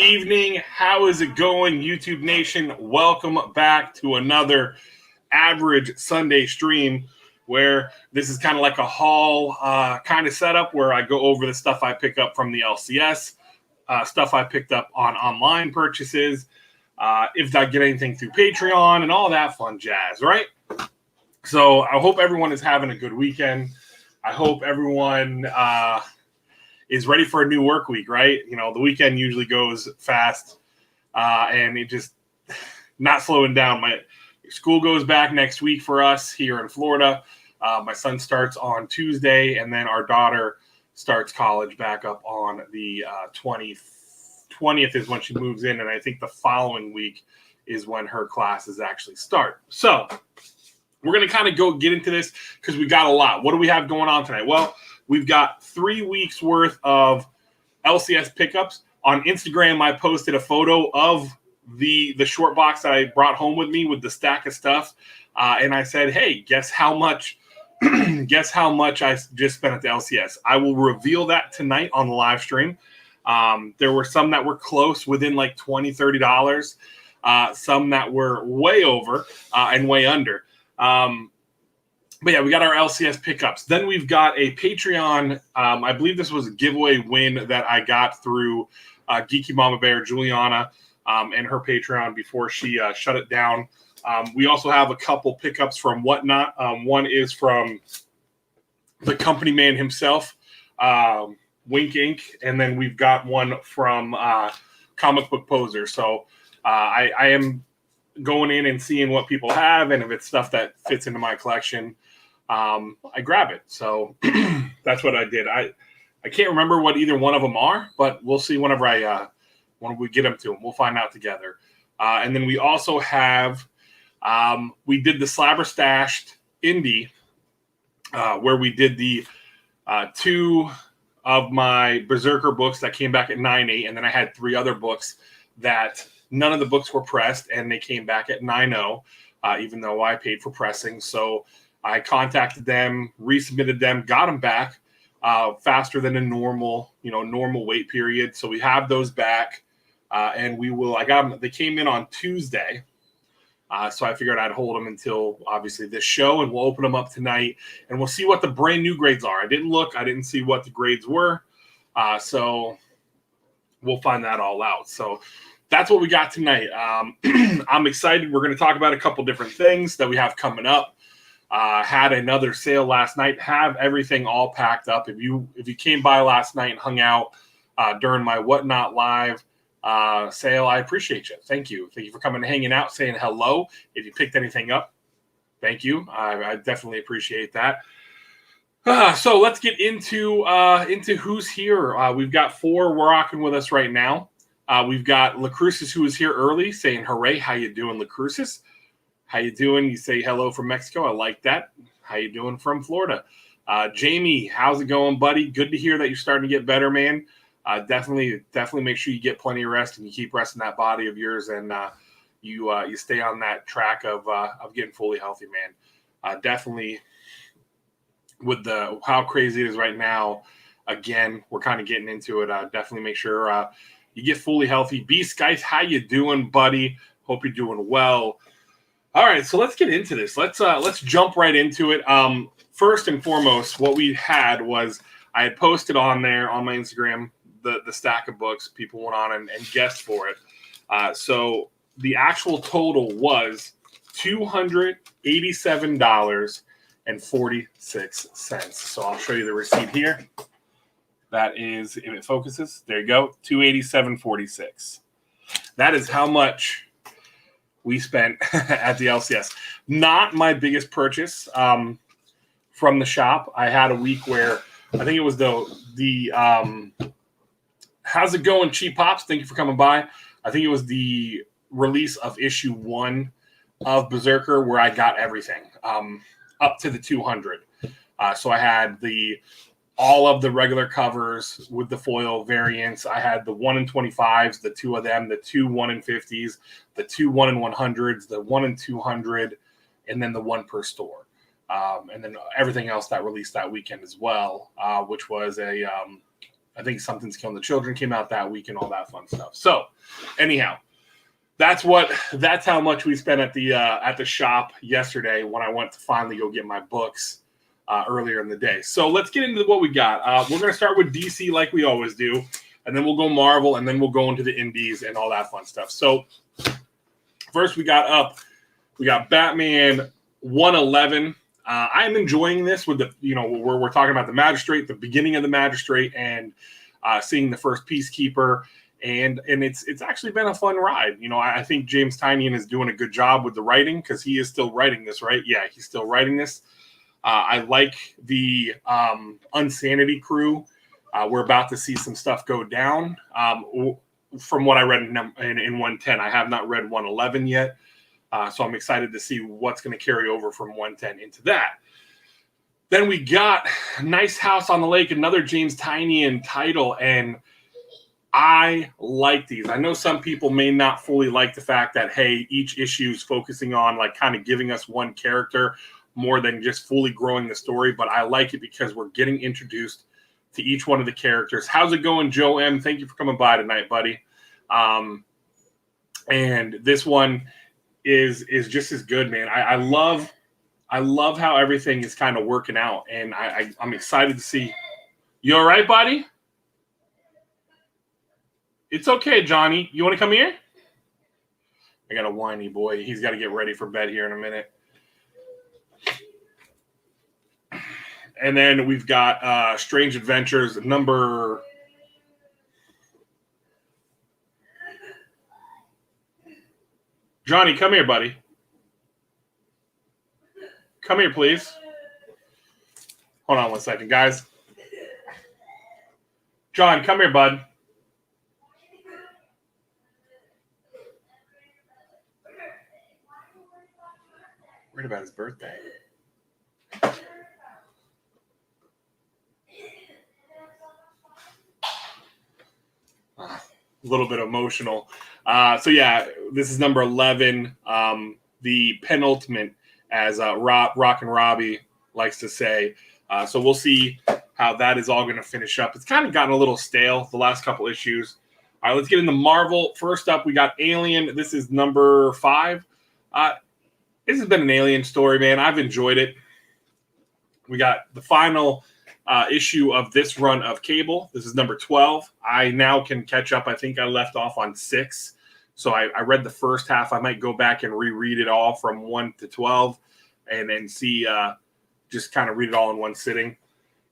evening. How is it going, YouTube Nation? Welcome back to another average Sunday stream where this is kind of like a haul kind of setup where I go over the stuff I pick up from the LCS, stuff I picked up on online purchases, if I get anything through Patreon and all that fun jazz, right? So I hope everyone is having a good weekend. I hope everyone is ready for a new work week, right? You know, the weekend usually goes fast and it just not slowing down. My school goes back next week for us here in Florida. My son starts on Tuesday, and then our daughter starts college back up on the 20th is when she moves in, and I think the following week is when her classes actually start. So we're going to kind of get into this because we got a lot. What do we have going on tonight? Well, we've got 3 weeks worth of LCS pickups. On Instagram, I posted a photo of the short box that I brought home with me with the stack of stuff. And I said, hey, guess how much I just spent at the LCS. I will reveal that tonight on the live stream. There were some that were close within like $20, $30. Some that were way over and way under. But yeah, we got our LCS pickups. Then we've got a Patreon. I believe this was a giveaway win that I got through Geeky Mama Bear, Juliana, and her Patreon before she shut it down. We also have a couple pickups from Whatnot. One is from the company man himself, Wink Inc., and then we've got one from Comic Book Poser. So I am going in and seeing what people have, and if it's stuff that fits into my collection, I grab it. So that's what I did. I can't remember what either one of them are, but we'll see whenever when we get them to them. We'll find out together. And then we also have we did the Slabber Stashed Indie where we did the 2 of my Berserker books that came back at 9.8, and then I had 3 other books that none of the books were pressed, and they came back at 9.0, even though I paid for pressing. So I contacted them, resubmitted them, got them back faster than a normal wait period. So we have those back, and I got them. They came in on Tuesday, so I figured I'd hold them until obviously this show, and we'll open them up tonight, and we'll see what the brand new grades are. I didn't see what the grades were, so we'll find that all out. So that's what we got tonight. I'm excited. We're going to talk about a couple different things that we have coming up. Had another sale last night. Have everything all packed up. If you came by last night and hung out during my Whatnot live sale, I appreciate you. Thank you. Thank you for coming and hanging out, saying hello. If you picked anything up, thank you. I definitely appreciate that. So let's get into who's here. We've got 4 rocking with us right now. We've got Lacrucis, who is here early, saying hooray. How you doing, Lacrucis? How you doing? You say hello from Mexico. I like that. How you doing from Florida? Jamie, how's it going, buddy? Good to hear that you're starting to get better, man. Definitely make sure you get plenty of rest and you keep resting that body of yours, and you stay on that track of getting fully healthy, man. Definitely with how crazy it is right now. Again, we're kind of getting into it. Definitely make sure you get fully healthy. Beast guys, how you doing, buddy? Hope you're doing well. All right, so let's get into this. Let's jump right into it. First and foremost, what we had was I had posted on there on my Instagram the stack of books. People went on and guessed for it. So the actual total was $287.46. So I'll show you the receipt here. That is, if it focuses, there you go, $287.46. That is how much we spent at the LCS. Not my biggest purchase from the shop. I had a week where I think it was the how's it going, Cheap Pops? Thank you for coming by. I think it was the release of issue 1 of Berserker where I got everything up to the 200. So I had all of the regular covers with the foil variants. I had the 1 in 25s, the 2 of them, the 2 1 in 50s, the 2 1 in 100s, the 1 in 200, and then the 1 per store. And then everything else that released that weekend as well, which was a I think Something's Killing the Children came out that week and all that fun stuff. So, anyhow, that's how much we spent at the shop yesterday when I went to finally go get my books earlier in the day. So let's get into what we got. We're going to start with DC like we always do, and then we'll go Marvel, and then we'll go into the indies and all that fun stuff. So first we got Batman 111. I'm enjoying this with we're talking about the Magistrate, the beginning of the Magistrate, and seeing the first Peacekeeper. And it's actually been a fun ride. I think James Tynion is doing a good job with the writing because he is still writing this, right? Yeah, he's still writing this. I like the Unsanity crew. We're about to see some stuff go down. From what I read in 110, I have not read 111 yet. So I'm excited to see what's going to carry over from 110 into that. Then we got Nice House on the Lake, another James Tynion title, and I like these. I know some people may not fully like the fact that, hey, each issue is focusing on kind of giving us one character more than just fully growing the story, but I like it because we're getting introduced to each one of the characters. How's it going, Joe M? Thank you for coming by tonight, buddy. And this one is just as good, man. I love how everything is kind of working out, and I'm excited to see. You all right, buddy? It's okay, Johnny. You want to come here? I got a whiny boy. He's got to get ready for bed here in a minute. And then we've got Strange Adventures number... Johnny, come here, buddy. Come here, please. Hold on one second, guys. John, come here, bud. Worried about his birthday. A little bit emotional. So yeah, this is number 11, the penultimate, as Rock and Robbie likes to say. So we'll see how that is all going to finish up. It's kind of gotten a little stale the last couple issues. All right, let's get into Marvel. First up, we got Alien. This is number 5. This has been an Alien story, man. I've enjoyed it. We got the final issue of this run of Cable. This is number 12. I now can catch up. I think I left off on 6. So I read the first half. I might go back and reread it all from 1 to 12 and then see, just kind of read it all in one sitting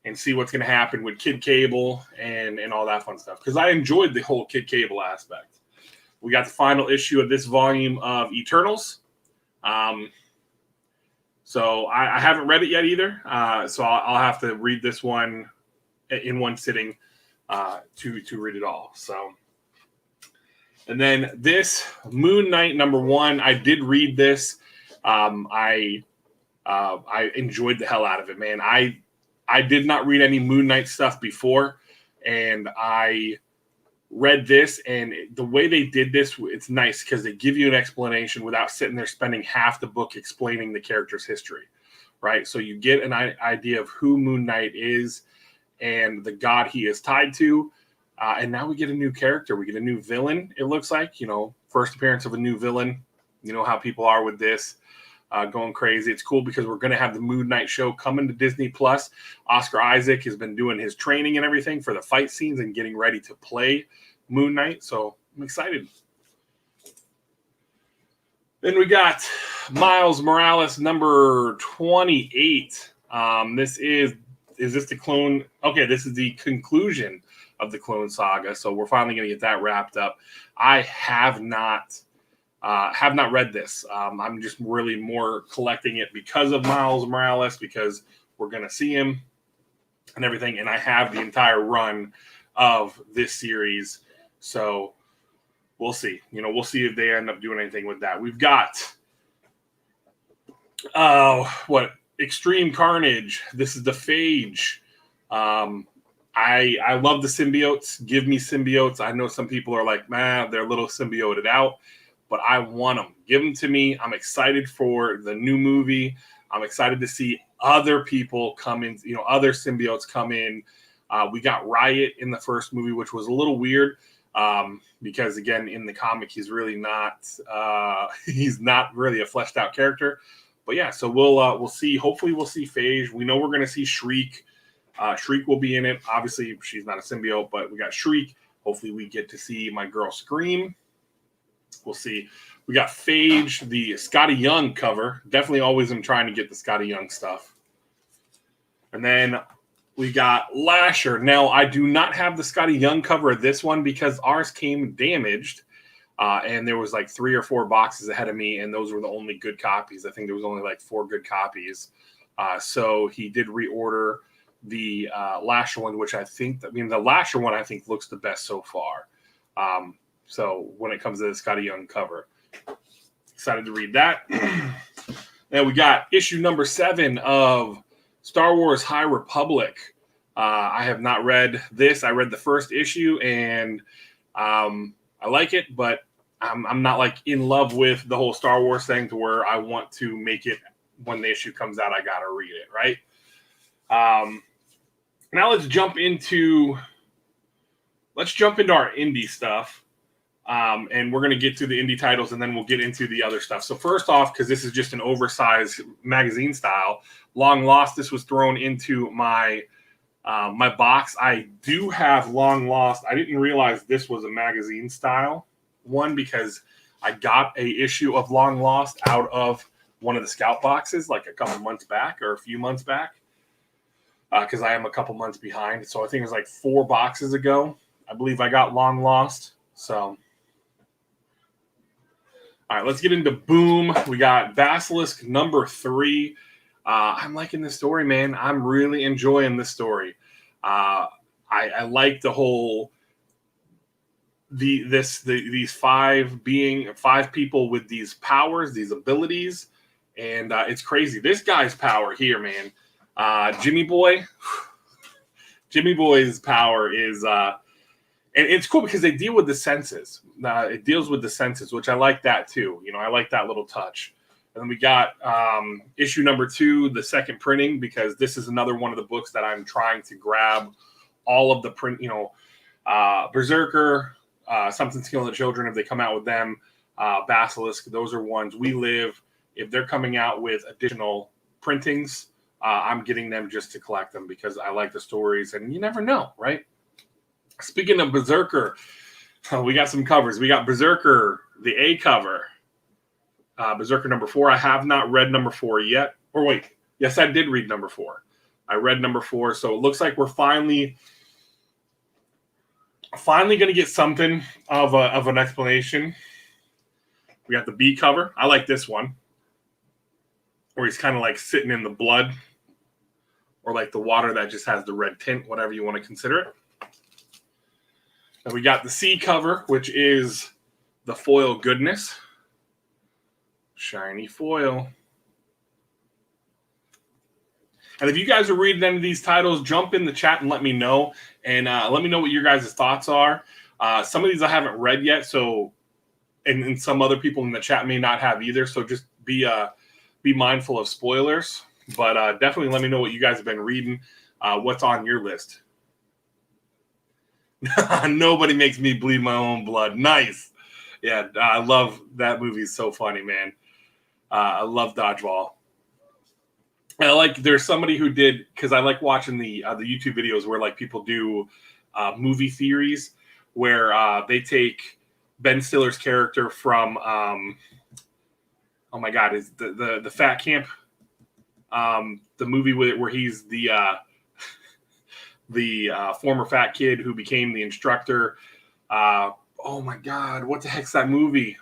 and see what's going to happen with Kid Cable and all that fun stuff. Because I enjoyed the whole Kid Cable aspect. We got the final issue of this volume of Eternals. So I haven't read it yet either. So I'll have to read this one in one sitting to read it all. So, and then this Moon Knight number 1, I did read this. I enjoyed the hell out of it, man. I did not read any Moon Knight stuff before, and I read this, and the way they did this, it's nice because they give you an explanation without sitting there spending half the book explaining the character's history, right? So you get an idea of who Moon Knight is and the god he is tied to, and now we get a new character. We get a new villain, it looks like. First appearance of a new villain. You know how people are with this, going crazy. It's cool because we're going to have the Moon Knight show coming to Disney+. Oscar Isaac has been doing his training and everything for the fight scenes and getting ready to play Moon Knight, so I'm excited. Then we got Miles Morales number 28. This is this the clone? Okay, this is the conclusion of the Clone Saga, so we're finally going to get that wrapped up. I have not read this. I'm just really more collecting it because of Miles Morales, because we're going to see him and everything, and I have the entire run of this series. So we'll see. We'll see if they end up doing anything with that. We've got Extreme Carnage. This is the Phage. I love the symbiotes. Give me symbiotes. I know some people are like, man, they're a little symbioted out, but I want them. Give them to me. I'm excited for the new movie. I'm excited to see other people come in, other symbiotes come in We got Riot in the first movie, which was a little weird because, again, in the comic, he's really not he's not really a fleshed out character. But yeah, so we'll see. Hopefully, we'll see Phage. We know we're going to see Shriek. Shriek will be in it. Obviously, she's not a symbiote, but we got Shriek. Hopefully, we get to see my girl Scream. We'll see. We got Phage, the Scotty Young cover. Definitely always am trying to get the Scotty Young stuff. And then we got Lasher. Now, I do not have the Scotty Young cover of this one because ours came damaged. And there was like 3 or 4 boxes ahead of me, and those were the only good copies. I think there was only like 4 good copies. So he did reorder the Lasher one, which the Lasher one I think looks the best so far. So when it comes to the Scotty Young cover, excited to read that. Then we got issue number 7 of Star Wars High Republic. I have not read this. I read the first issue, and I like it, but I'm not like in love with the whole Star Wars thing to where I want to make it when the issue comes out. I gotta read it, right? Now let's jump into our indie stuff. And we're going to get to the indie titles, and then we'll get into the other stuff. So first off, because this is just an oversized magazine style, Long Lost, this was thrown into my my box. I do have Long Lost. I didn't realize this was a magazine style one because I got a issue of Long Lost out of one of the Scout boxes like a couple months back or a few months back because I am a couple months behind. So I think it was like 4 boxes ago. I believe I got Long Lost. So... all right, let's get into Boom. We got Basilisk number 3. I'm liking this story, man. I'm really enjoying this story. I like the whole these 5 people with these powers, these abilities, and it's crazy. This guy's power here, man. Jimmy Boy's power is. And it's cool because they deal with the senses. It deals with the senses, which I like that too. You know, I like that little touch. And then we got issue number 2, the second printing, because this is another one of the books that I'm trying to grab all of the print, Berserker, Something to Kill the Children, if they come out with them, Basilisk, those are ones. We Live, if they're coming out with additional printings, I'm getting them just to collect them because I like the stories, and you never know, right? Speaking of Berserker, we got some covers. We got Berserker, the A cover. Berserker number 4. I have not read number 4 yet. Or wait, yes, I did read number 4. I read number 4, so it looks like we're finally going to get something of an explanation. We got the B cover. I like this one, where he's kind of like sitting in the blood, or like the water that just has the red tint, whatever you want to consider it. And we got the C cover, which is the foil goodness. Shiny foil. And if you guys are reading any of these titles, jump in the chat and let me know. And let me know what your guys' thoughts are. Some of these I haven't read yet, so and some other people in the chat may not have either. So just be mindful of spoilers. But definitely let me know what you guys have been reading. What's on your list? Nobody makes me bleed my own blood. Nice. Yeah, I love that movie. It's so funny, man. I love Dodgeball. I like there's somebody who did, because I like watching the YouTube videos where like people do movie theories where they take Ben Stiller's character from oh my god, is the Fat Camp, the movie where he's the former fat kid who became the instructor. Oh my god, what the heck's that movie?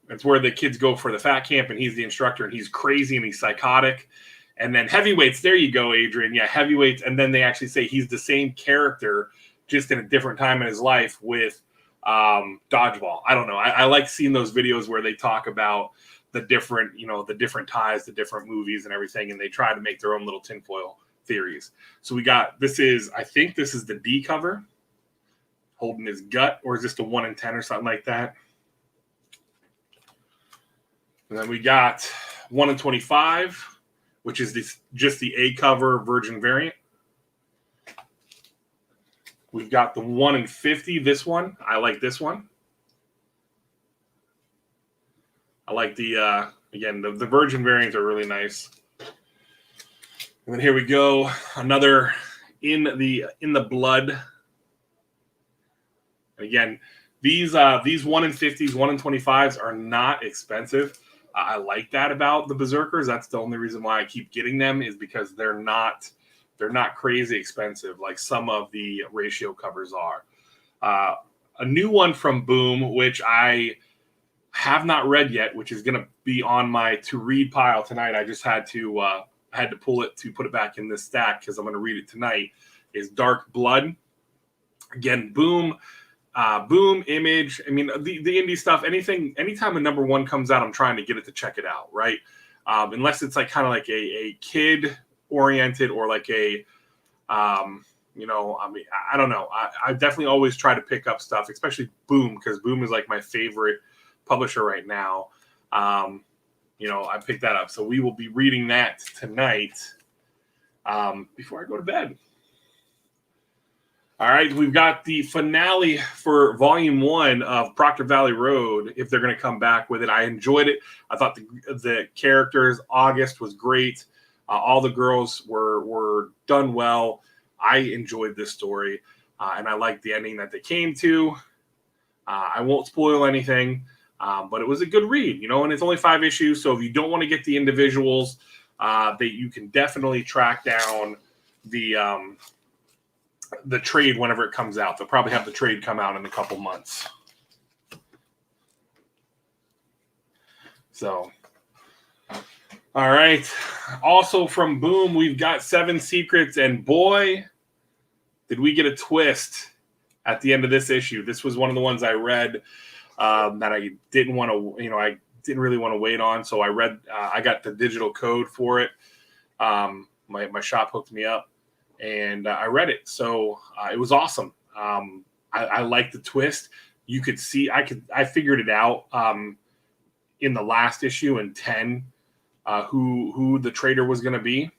It's where the kids go for the fat camp and he's the instructor and he's crazy and he's psychotic. And then Heavyweights, there you go, Adrian. Yeah, Heavyweights. And then they actually say he's the same character, just in a different time in his life with Dodgeball. I don't know. I like seeing those videos where they talk about the different, the different ties, the different movies and everything, and they try to make their own little tinfoil theories. So we got, I think this is the D cover, holding his gut, or is this the 1 in 10 or something like that? And then we got 1 in 25. which is just the A cover Virgin variant. We've got the 1 in 50. This one, I like this one. I like the again the Virgin variants are really nice. And then here we go, another in the blood. Again, these 1 in 50s, 1 in 25s are not expensive. I like that about the Berserkers. That's the only reason why I keep getting them, is because they're not crazy expensive like some of the ratio covers are. A new one from Boom, which I have not read yet, which is going to be on my to read pile tonight. I just had to pull it to put it back in this stack because I'm going to read it tonight. Is Dark Blood. Again, Boom, Image. I mean, the indie stuff. Anytime a number one comes out, I'm trying to get it to check it out, right? Unless it's like kind of like a kid oriented or like a I mean, I don't know. I definitely always try to pick up stuff, especially Boom, because Boom is like my favorite publisher right now. I picked that up. So we will be reading that tonight before I go to bed. All right, we've got the finale for Volume 1 of Proctor Valley Road, if they're going to come back with it. I enjoyed it. I thought the characters, August was great. All the girls were done well. I enjoyed this story, and I liked the ending that they came to. I won't spoil anything, but it was a good read, and it's only 5 issues, so if you don't want to get the individuals, you can definitely track down the trade whenever it comes out. They'll probably have the trade come out in a couple months. So, all right. Also from Boom, we've got 7 Secrets, and boy, did we get a twist at the end of this issue. This was one of the ones I read that I didn't want to, I didn't really want to wait on. So I read, I got the digital code for it. My shop hooked me up, and I read it. So it was awesome. I liked the twist. You could see, I figured it out in the last issue in 10 who the traitor was going to be.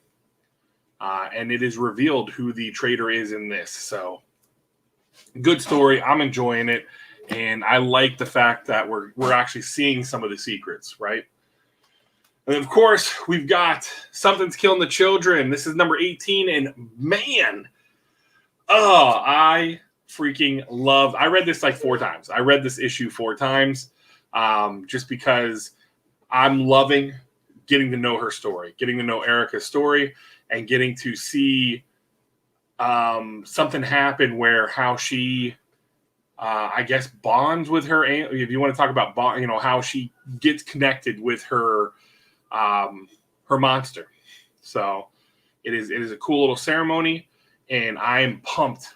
And it is revealed who the traitor is in this. So good story. I'm enjoying it. And I like the fact that we're actually seeing some of the secrets, right? And of course, we've got Something's Killing the Children. This is number 18. And man, I freaking love. I read this like 4 times. I read this issue 4 times just because I'm loving getting to know her story, getting to know Erica's story, and getting to see something happen where how she, I guess, bonds with her. If you want to talk about how she gets connected with her monster. So it is a cool little ceremony, and I am pumped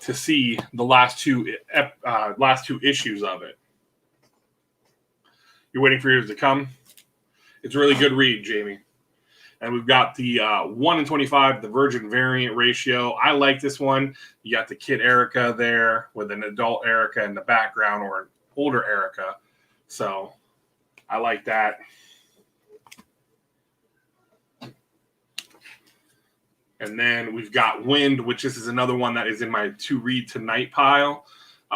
to see the last two issues of it. You're waiting for yours to come. It's a really good read, Jamie. And we've got the 1 in 25, the Virgin variant ratio. I like this one. You got the kid Erica there with an adult Erica in the background, or an older Erica. So I like that. And then we've got Wind, which this is another one that is in my to read tonight pile.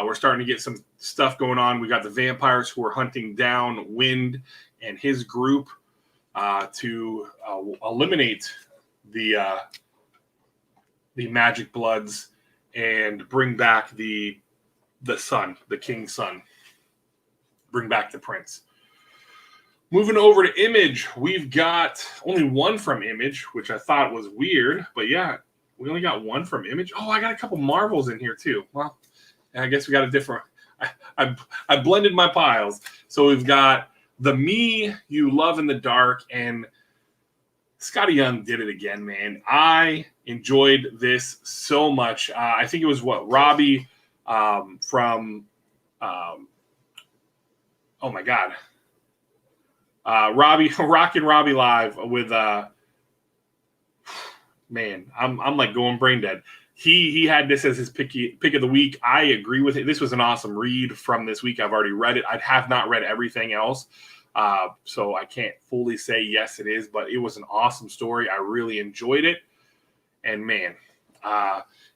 We're starting to get some stuff going on. We got the vampires who are hunting down Wind and his group to eliminate the Magic Bloods and bring back the son, the king's son. Bring back the prince. Moving over to Image, we've got only 1 from Image, which I thought was weird. But yeah, we only got 1 from Image. Oh, I got a couple Marvels in here too. Well, I guess we got a different. I blended my piles. So we've got the Me You Love in the Dark, and Scotty Young did it again, man. I enjoyed this so much. I think it was Robbie from oh my God. Rockin' Robbie Live with man, I'm like going brain dead. He had this as his pick of the week. I agree with it. This was an awesome read from this week. I've already read it. I have not read everything else. So I can't fully say yes, it is, but it was an awesome story. I really enjoyed it. And man,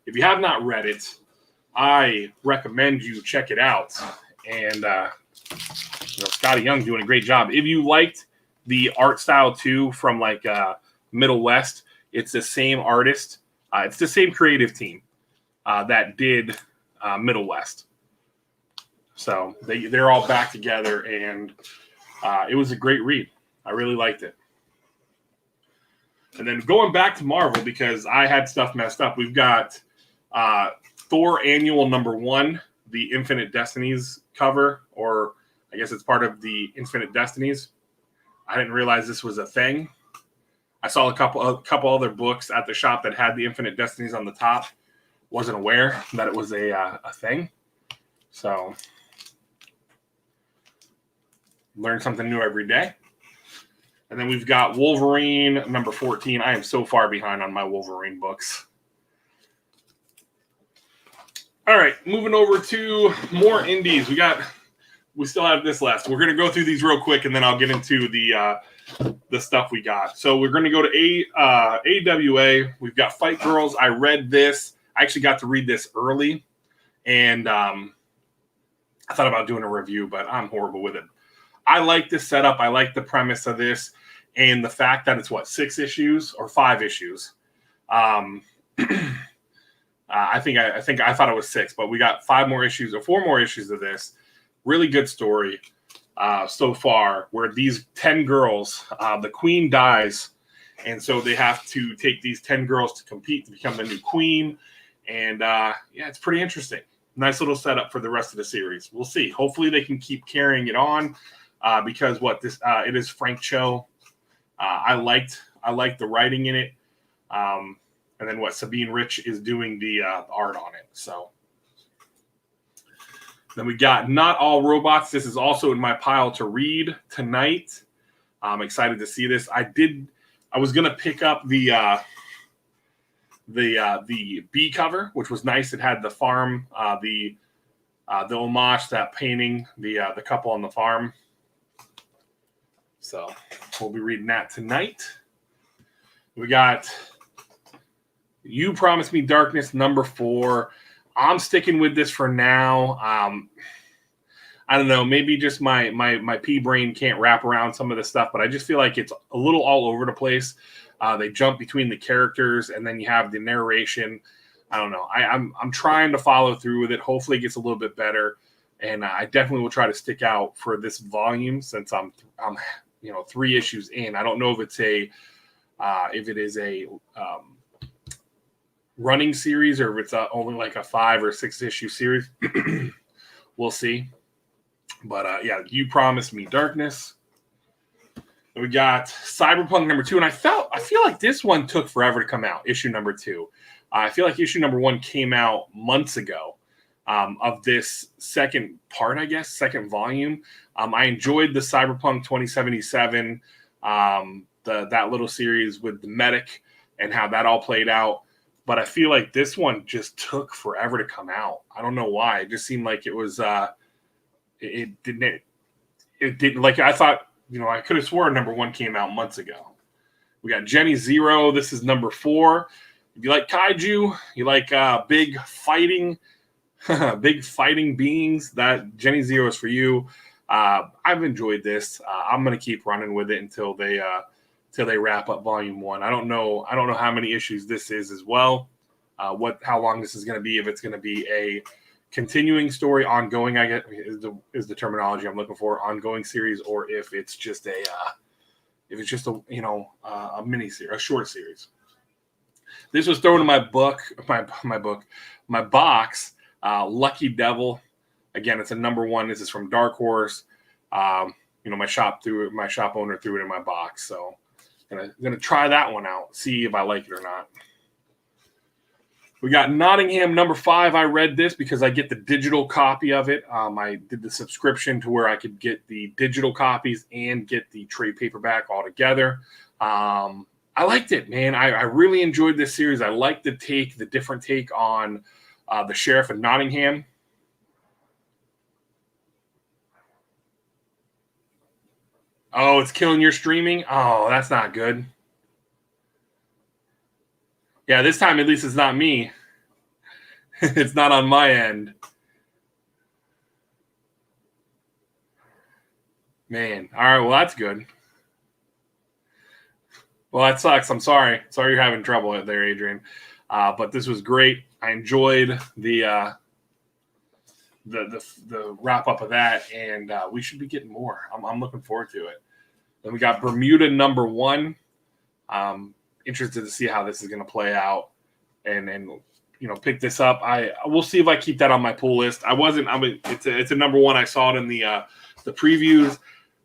if you have not read it, I recommend you check it out. And Scotty Young doing a great job. If you liked the art style too from like Middle West, it's the same artist. It's the same creative team that did Middle West. So they're all back together, and it was a great read. I really liked it. And then going back to Marvel, because I had stuff messed up, we've got Thor Annual #1, the Infinite Destinies cover, or I guess it's part of the Infinite Destinies. I didn't realize this was a thing. I saw a couple other books at the shop that had the Infinite Destinies on the top. Wasn't aware that it was a thing. So, learn something new every day. And then we've got Wolverine #14. I am so far behind on my Wolverine books. All right, moving over to more indies. We still have this left. We're going to go through these real quick, and then I'll get into the stuff we got. So we're going to go to AWA. We've got Fight Girls. I read this. I actually got to read this early, and I thought about doing a review, but I'm horrible with it. I like this setup. I like the premise of this, and the fact that it's 6 issues or 5 issues. I thought it was 6, but we got 5 more issues or 4 more issues of this. Really good story so far, where these 10 girls, the queen dies, and so they have to take these 10 girls to compete to become the new queen. And it's pretty interesting. Nice little setup for the rest of the series. We'll see. Hopefully they can keep carrying it on because it is Frank Cho. I liked the writing in it. And then Sabine Rich is doing the art on it. So then we got Not All Robots. This is also in my pile to read tonight. I'm excited to see this. I was gonna pick up the B cover, which was nice. It had the farm, the homage to that painting, the couple on the farm. So we'll be reading that tonight. We got You Promised Me Darkness #4. I'm sticking with this for now. I don't know. Maybe just my pea brain can't wrap around some of the stuff, but I just feel like it's a little all over the place. They jump between the characters, and then you have the narration. I don't know. I'm trying to follow through with it. Hopefully, it gets a little bit better, and I definitely will try to stick out for this volume since I'm 3 issues in. I don't know if it is a running series or if it's only like a 5 or 6 issue series. We'll see. But You Promised Me Darkness. And we got Cyberpunk #2, and I feel like this one took forever to come out. Issue #2. I feel like issue #1 came out months ago of this second part, I guess, second volume. I enjoyed the Cyberpunk 2077, that little series with the medic and how that all played out. But I feel like this one just took forever to come out. I don't know why. It just seemed like it was. It didn't like I thought. I could have sworn #1 came out months ago. We got Jenny Zero. This is #4. If you like kaiju, you like big fighting beings, that Jenny Zero is for you. I've enjoyed this. I'm gonna keep running with it until they wrap up volume 1. I don't know how many issues this is as well. How long this is going to be, if it's going to be a continuing story, ongoing, I guess is the terminology I'm looking for, ongoing series, or if it's just a mini series, a short series. This was thrown in my box, Lucky Devil. Again, it's a #1. This is from Dark Horse. My shop owner threw it in my box, so I'm gonna try that one out, see if I like it or not. We got Nottingham #5. I read this because I get the digital copy of it. I did the subscription to where I could get the digital copies and get the trade paperback all together. I liked it, man. I really enjoyed this series. I liked the different take on the Sheriff of Nottingham. Oh, it's killing your streaming? Oh, that's not good. Yeah, this time at least it's not me. It's not on my end. Man. All right, well, that's good. Well, that sucks. I'm sorry. Sorry you're having trouble there, Adrian. But this was great. I enjoyed the wrap up of that, and we should be getting more. I'm looking forward to it. Then we got Bermuda #1. Interested to see how this is going to play out, and pick this up. We'll see if I keep that on my pull list. It's a #1. I saw it in the previews.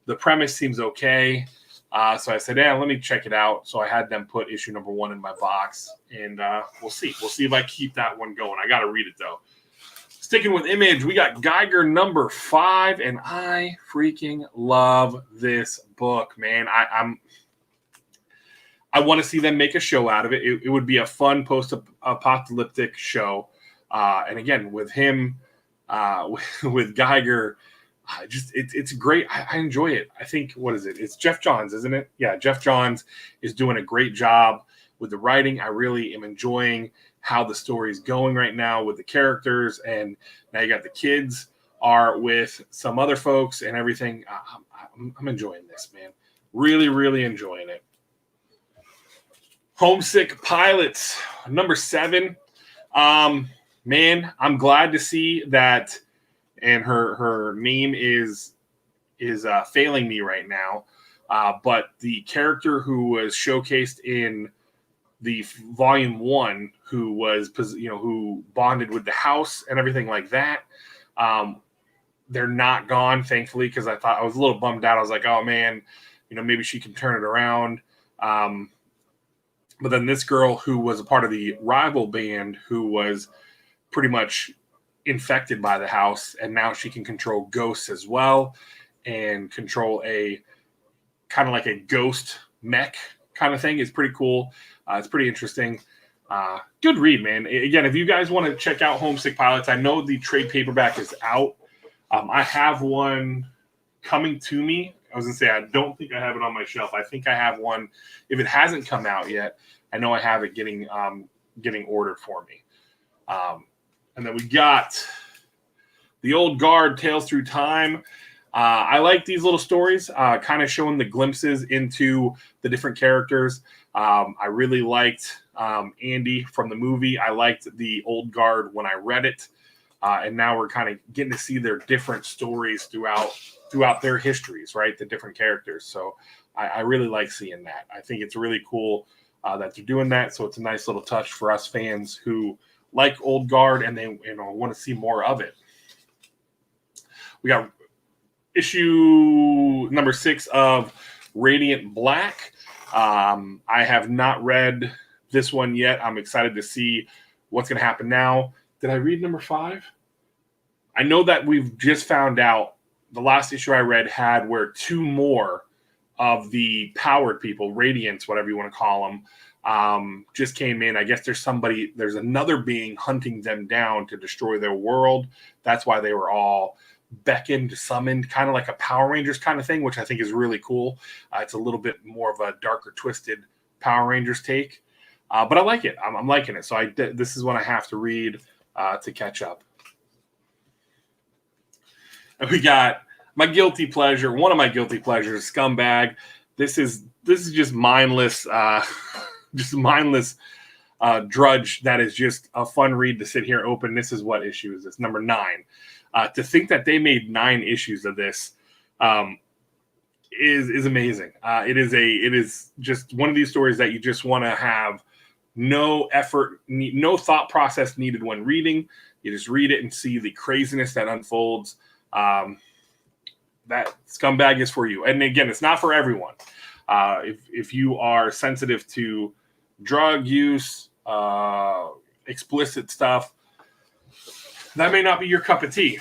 The premise seems okay. So I said, yeah, let me check it out. So I had them put issue #1 in my box, and we'll see. We'll see if I keep that one going. I got to read it, though. Sticking with Image, we got Geiger #5, and I freaking love this book, man. I want to see them make a show out of it. It would be a fun post-apocalyptic show. And again, with him, with Geiger, it's great. I enjoy it. I think, what is it? It's Jeff Johns, isn't it? Yeah, Jeff Johns is doing a great job with the writing. I really am enjoying how the story is going right now with the characters, and now you got the kids are with some other folks and everything. I'm enjoying this, man. Really, really enjoying it. Homesick Pilots #7. Man, I'm glad to see that. And her name is failing me right now. But the character who was showcased in the volume 1, who was, who bonded with the house and everything like that, they're not gone, thankfully, because I was a little bummed out. I was like, oh man, maybe she can turn it around. But then this girl who was a part of the rival band, who was pretty much infected by the house, and now she can control ghosts as well, and control a kind of like a ghost mech kind of thing. Is pretty cool. It's pretty interesting. Good read, man. Again, if you guys want to check out Homesick Pilots, I know the trade paperback is out. I have one coming to me. I was gonna say, I don't think I have it on my shelf. I think I have one. If it hasn't come out yet, I know I have it getting ordered for me. And then we got The Old Guard, Tales Through Time. I like these little stories, kind of showing the glimpses into the different characters. I really liked Andy from the movie. I liked The Old Guard when I read it. And now we're kind of getting to see their different stories throughout their histories, right? The different characters. So I really like seeing that. I think it's really cool that they're doing that. So it's a nice little touch for us fans who like Old Guard and they want to see more of it. We got issue #6 of Radiant Black. I have not read this one yet. I'm excited to see what's going to happen now. Did I read #5? I know that we've just found out the last issue I read had where 2 more of the powered people, Radiants, whatever you want to call them, just came in. I guess there's another being hunting them down to destroy their world. That's why they were all beckoned, summoned, kind of like a Power Rangers kind of thing, which I think is really cool. It's a little bit more of a darker, twisted Power Rangers take. But I like it. I'm liking it. So this is one I have to read to catch up. And we got my guilty pleasure, one of my guilty pleasures, Scumbag. This is just mindless, drudge that is just a fun read to sit here open. This is what issue is this? #9. To think that they made 9 issues of this is amazing. It is just one of these stories that you just want to have no effort, no thought process needed when reading. You just read it and see the craziness that unfolds. That Scumbag is for you. And again, it's not for everyone. If you are sensitive to drug use, explicit stuff, that may not be your cup of tea.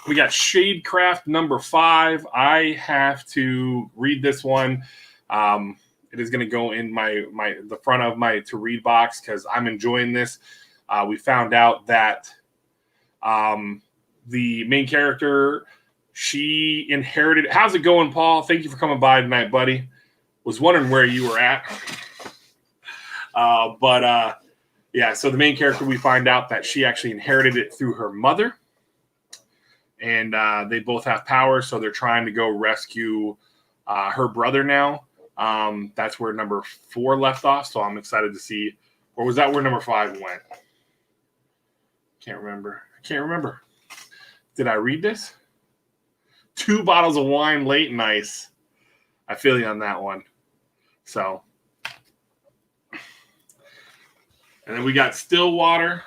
We got Shadecraft #5. I have to read this one. It is going to go in the front of my to read box because I'm enjoying this. We found out that the main character She inherited. How's it going, Paul? Thank you for coming by tonight, buddy. Was wondering where you were at. Yeah, so the main character, we find out that she actually inherited it through her mother. And they both have powers, so they're trying to go rescue her brother now. That's where number 4 left off, so I'm excited to see. Or was that where number 5 went? Can't remember. Did I read this? 2 bottles of wine late. Nice. I feel you on that one. So. And then we got Stillwater.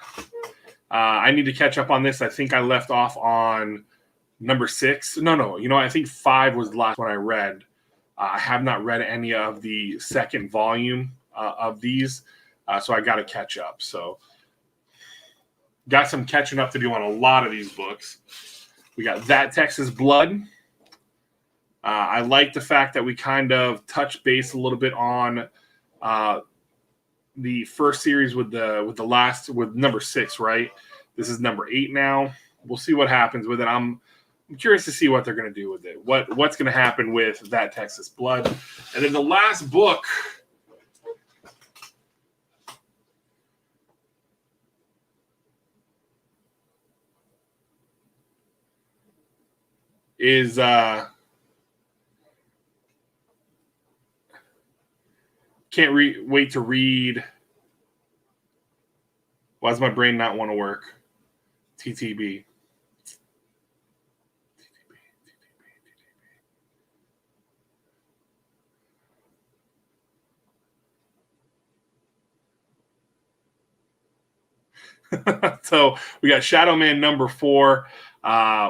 I need to catch up on this. I think I left off on number 6. No. I think 5 was the last one I read. I have not read any of the second volume of these, so I got to catch up. So got some catching up to do on a lot of these books. We got That Texas Blood. I like the fact that we kind of touch base a little bit on the first series with number 6, right? This is number 8 now. We'll see what happens with it. I'm curious to see what they're going to do with it. What's going to happen with That Texas Blood. And then the last book is can't wait to read. Why does my brain not want to work? TTB. So we got Shadow Man number 4,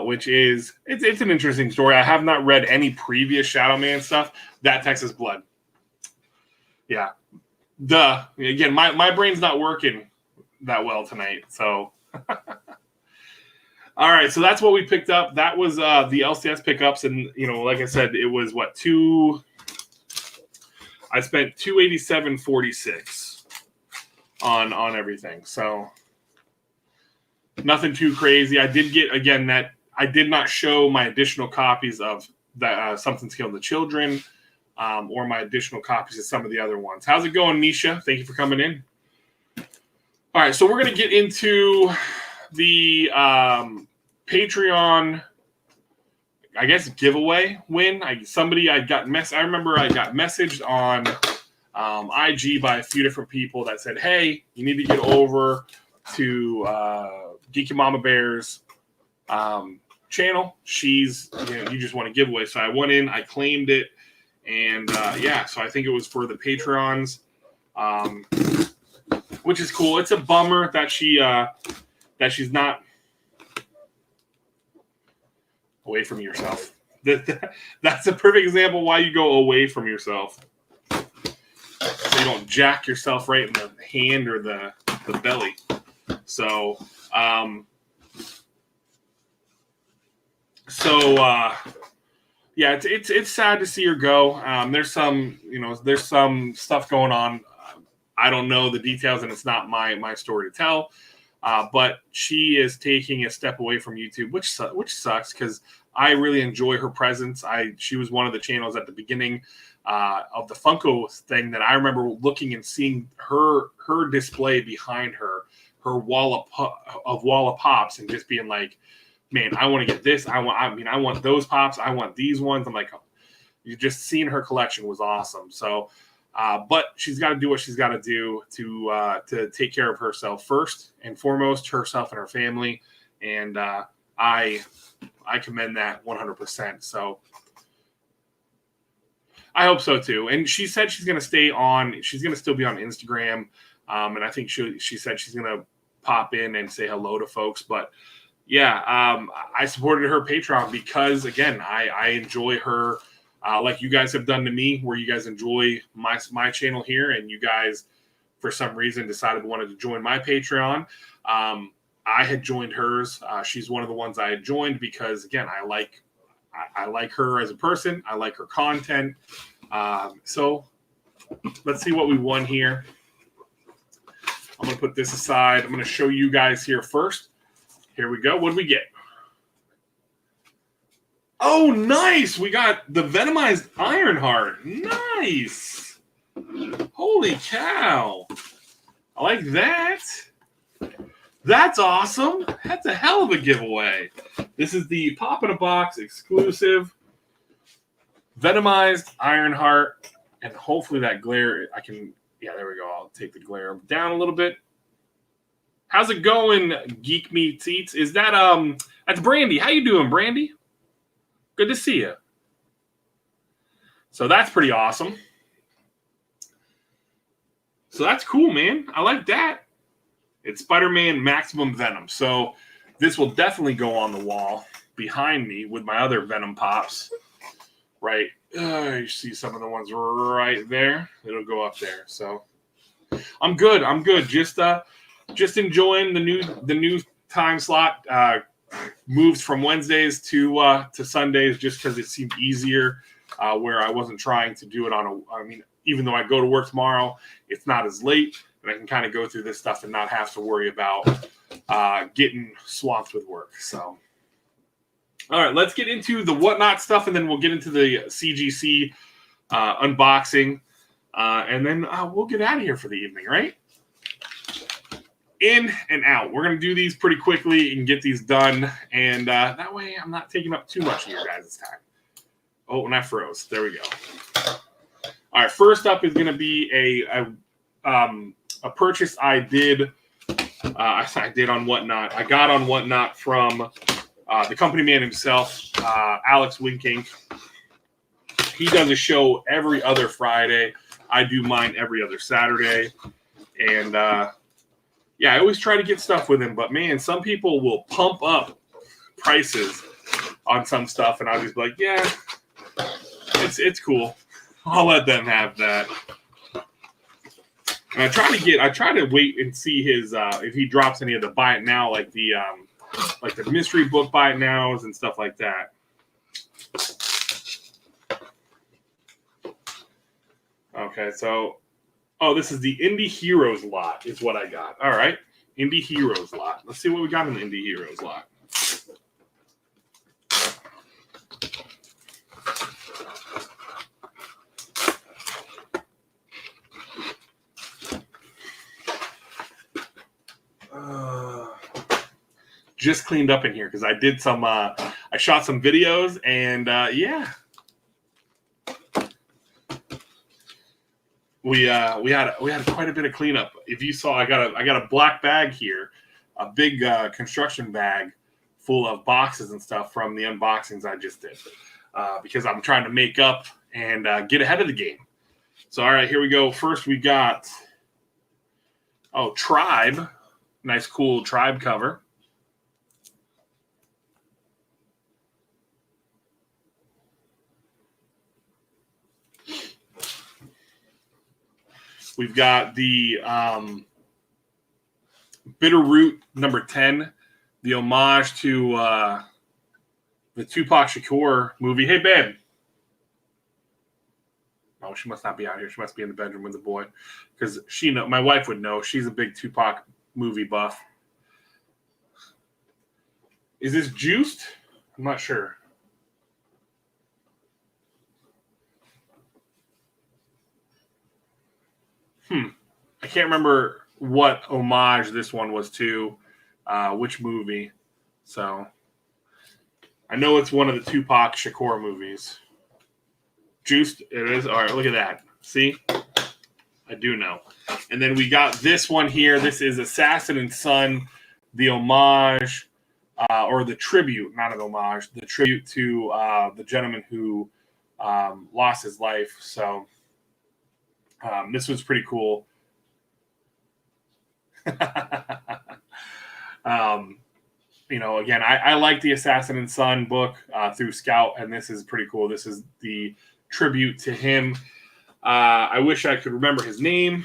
which is it's an interesting story. I have not read any previous Shadow Man stuff. That Texas Blood. Yeah. Again, my brain's not working that well tonight. So all right, so that's what we picked up. That was the LCS pickups, and like I said, it was I spent $287.46 on everything. So nothing too crazy. I did get, again, that I did not show my additional copies of that Something's Killing the Children, or my additional copies of some of the other ones. How's it going, Nisha? Thank you for coming in. All right, so we're going to get into the Patreon, I guess, giveaway win. I remember I got messaged on IG by a few different people that said, hey, you need to get over to Geeky Mama Bear's channel. She's, you just want a giveaway. So I went in, I claimed it, and so I think it was for the Patreons, which is cool. It's a bummer that she's not away from yourself. That's a perfect example why you go away from yourself. So you don't jack yourself right in the hand or the belly. So, it's sad to see her go. There's some stuff going on. I don't know the details, and it's not my story to tell. But she is taking a step away from YouTube, which sucks because I really enjoy her presence. She was one of the channels at the beginning of the Funko thing that I remember looking and seeing her display behind her wall of pops, and just being like, man, I want to get this. I want those pops. I want these ones. I'm like, you just seeing her collection was awesome. So. But she's got to do what she's got to do to take care of herself first and foremost, herself and her family. And I commend that 100%. So I hope so too. And she said she's going to stay on. She's going to still be on Instagram. And I think she said she's going to pop in and say hello to folks. But yeah, I supported her Patreon because, again, I enjoy her. Like you guys have done to me, where you guys enjoy my channel here, and you guys, for some reason, wanted to join my Patreon. I had joined hers. She's one of the ones I had joined because, again, I like her as a person. I like her content. So let's see what we won here. I'm going to put this aside. I'm going to show you guys here first. Here we go. What did we get? Oh, nice. We got the Venomized Ironheart. Nice. Holy cow. I like that. That's awesome. That's a hell of a giveaway. This is the Pop in a Box exclusive Venomized Ironheart. And hopefully that glare, I can, yeah, there we go. I'll take the glare down a little bit. How's it going, Geek Meets Eats? Is that, that's Brandy. How you doing, Brandy? Good to see you. So that's pretty awesome. So that's cool, man. I like that. It's Spider-Man Maximum Venom. So this will definitely go on the wall behind me with my other Venom Pops. Right. You see some of the ones right there. It'll go up there. So I'm good. I'm good. Just enjoying the new time slot. Moved from Wednesdays to Sundays just because it seemed easier. Where I wasn't trying to do it even though I go to work tomorrow, it's not as late. And I can kind of go through this stuff and not have to worry about getting swamped with work. So, all right, let's get into the whatnot stuff, and then we'll get into the CGC unboxing, and then we'll get out of here for the evening, right? In and out. We're going to do these pretty quickly and get these done, and that way I'm not taking up too much of your guys' time. Oh, and I froze. There we go. All right, first up is going to be a purchase I did. I did on Whatnot. I got on Whatnot from the company man himself, Alex Winkink. He does a show every other Friday. I do mine every other Saturday. And yeah, I always try to get stuff with him. But man, some people will pump up prices on some stuff, and I'll just be like, yeah, it's cool. I'll let them have that. And I try to wait and see his if he drops any of the buy it now, like the mystery book buy it nows and stuff like that. Okay, so this is the Indie Heroes lot is what I got. All right, Indie Heroes lot. Let's see what we got in the Indie Heroes lot. Just cleaned up in here because I did some. I shot some videos, and yeah, we had quite a bit of cleanup. If you saw, I got a black bag here, a big construction bag full of boxes and stuff from the unboxings I just did, because I'm trying to make up and get ahead of the game. So all right, here we go. First we got Tribe, nice cool Tribe cover. We've got the Bitterroot number 10, the homage to the Tupac Shakur movie. Hey, babe. Oh, she must not be out here. She must be in the bedroom with the boy. Because my wife would know. She's a big Tupac movie buff. Is this juiced? I'm not sure. I can't remember what homage this one was to, which movie. So I know it's one of the Tupac Shakur movies. Juiced, it is. All right, look at that. See? I do know. And then we got this one here. This is Assassin and Son, the homage, or the tribute, not an homage, the tribute to the gentleman who lost his life. So this was pretty cool. Again, I like the Assassin and Son book through Scout, and this is pretty cool. This is the tribute to him. I wish I could remember his name.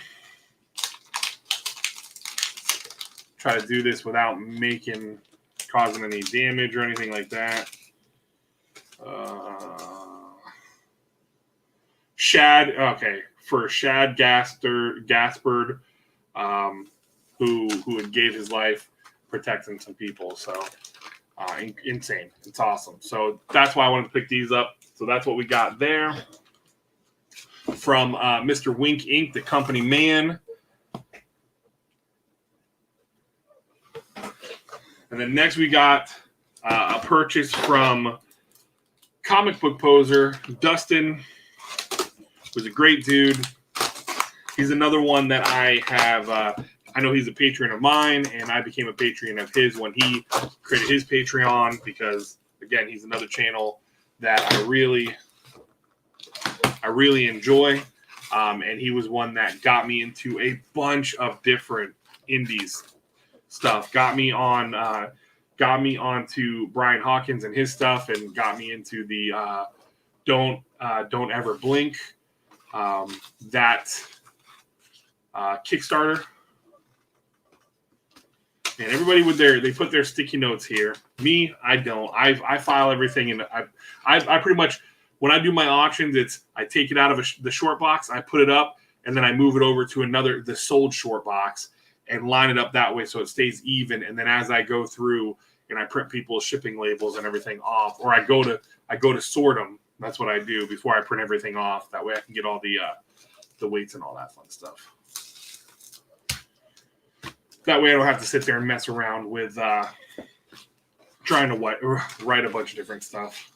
Try to do this without causing any damage or anything like that. For Shad Gaspard, who gave his life protecting some people. So Insane. It's awesome. So that's why I wanted to pick these up. So that's what we got there from Mr. Wink Inc., the company man. And then next we got a purchase from Comic Book Poser. Dustin was a great dude. He's another one that I have. I know he's a patron of mine, and I became a patron of his when he created his Patreon because, again, he's another channel that I really enjoy. And he was one that got me into a bunch of different indies stuff. Got me onto Brian Hawkins and his stuff, and got me into the Don't Ever Blink Kickstarter. And everybody they put their sticky notes here. Me, I don't. I file everything, and I pretty much, when I do my auctions, I take it out of the short box, I put it up, and then I move it over to the sold short box and line it up that way so it stays even. And then as I go through and I print people's shipping labels and everything off, or I go to sort them. That's what I do before I print everything off. That way I can get all the weights and all that fun stuff. That way I don't have to sit there and mess around with trying to write a bunch of different stuff.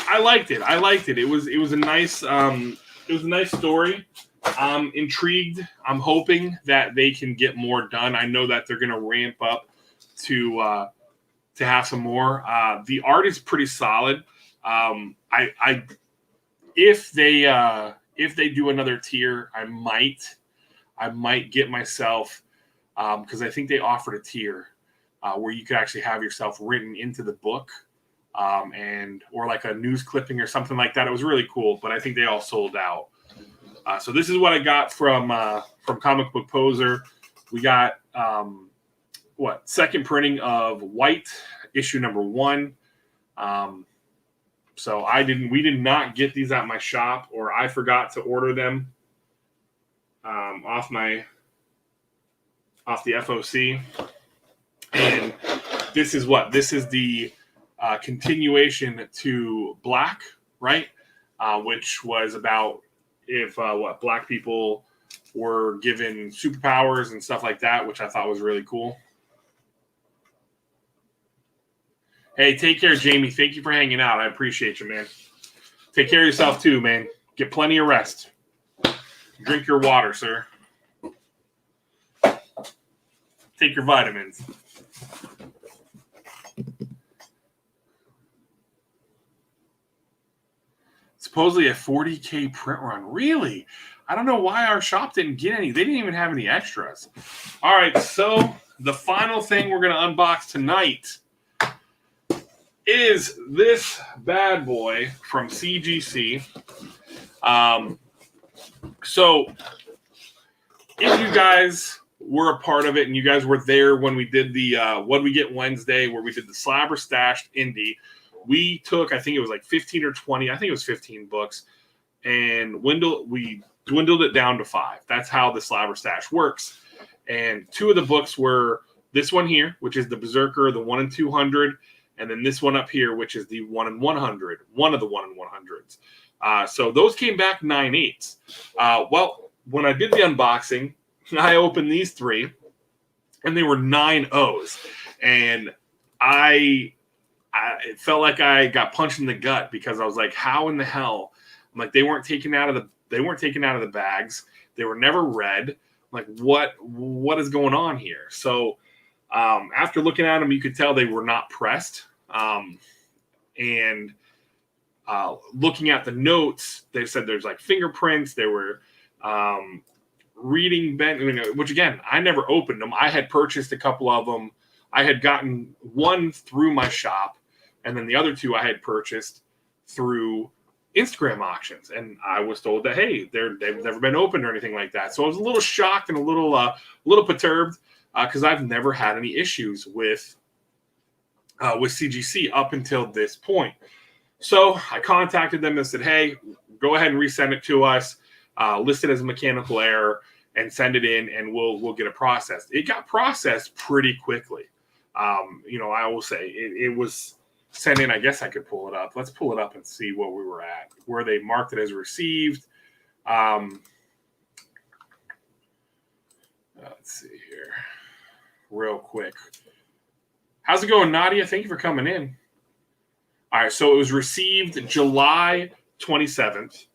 I liked it. It was a nice story. I'm intrigued. I'm hoping that they can get more done. I know that they're going to ramp up to have some more. The art is pretty solid. If they do another tier, I might get myself, because I think they offered a tier where you could actually have yourself written into the book, or like a news clipping or something like that. It was really cool, but I think they all sold out. So this is what I got from Comic Book Poser. We got second printing of White, issue number 1. So we did not get these at my shop, or I forgot to order them off the FOC. And this is the continuation to Black, right? Which was about if Black people were given superpowers and stuff like that, which I thought was really cool. Hey, take care, Jamie. Thank you for hanging out. I appreciate you, man. Take care of yourself too, man. Get plenty of rest. Drink your water, sir. Take your vitamins. Supposedly a 40K print run. Really? I don't know why our shop didn't get any. They didn't even have any extras. All right, so the final thing we're going to unbox tonight is this bad boy from CGC. So if you guys were a part of it and you guys were there when we did the What We Get Wednesday, where we did the Slabber Stashed Indie, we took, I think it was like 15 or 20, I think it was 15 books, and we dwindled it down to 5. That's how the Slabber Stash works. And 2 of the books were this one here, which is the Berserker, the 1 in 200, and then this one up here, which is the 1 in 100, one of the 1 in 100s. So those came back 9/8. Well, when I did the unboxing, I opened these 3, and they were 9/0s, and it felt like I got punched in the gut because I was like, how in the hell? I'm like, they weren't taken out of the bags. They were never read. I'm like, what is going on here? So after looking at them, you could tell they were not pressed. And looking at the notes, they said there's like fingerprints. They were reading bent, which again, I never opened them. I had purchased a couple of them. I had gotten one through my shop, and then the other 2 I had purchased through Instagram auctions. And I was told that, hey, they've never been opened or anything like that. So I was a little shocked and a little perturbed because I've never had any issues with CGC up until this point. So I contacted them and said, hey, go ahead and resend it to us, list it as a mechanical error, and send it in, and we'll get it processed. It got processed pretty quickly. I will say it was sent in. I guess I could pull it up. Let's pull it up and see what we were at, where they marked it as received. Let's see here real quick. How's it going, Nadia? Thank you for coming in. All right, so it was received July 27th.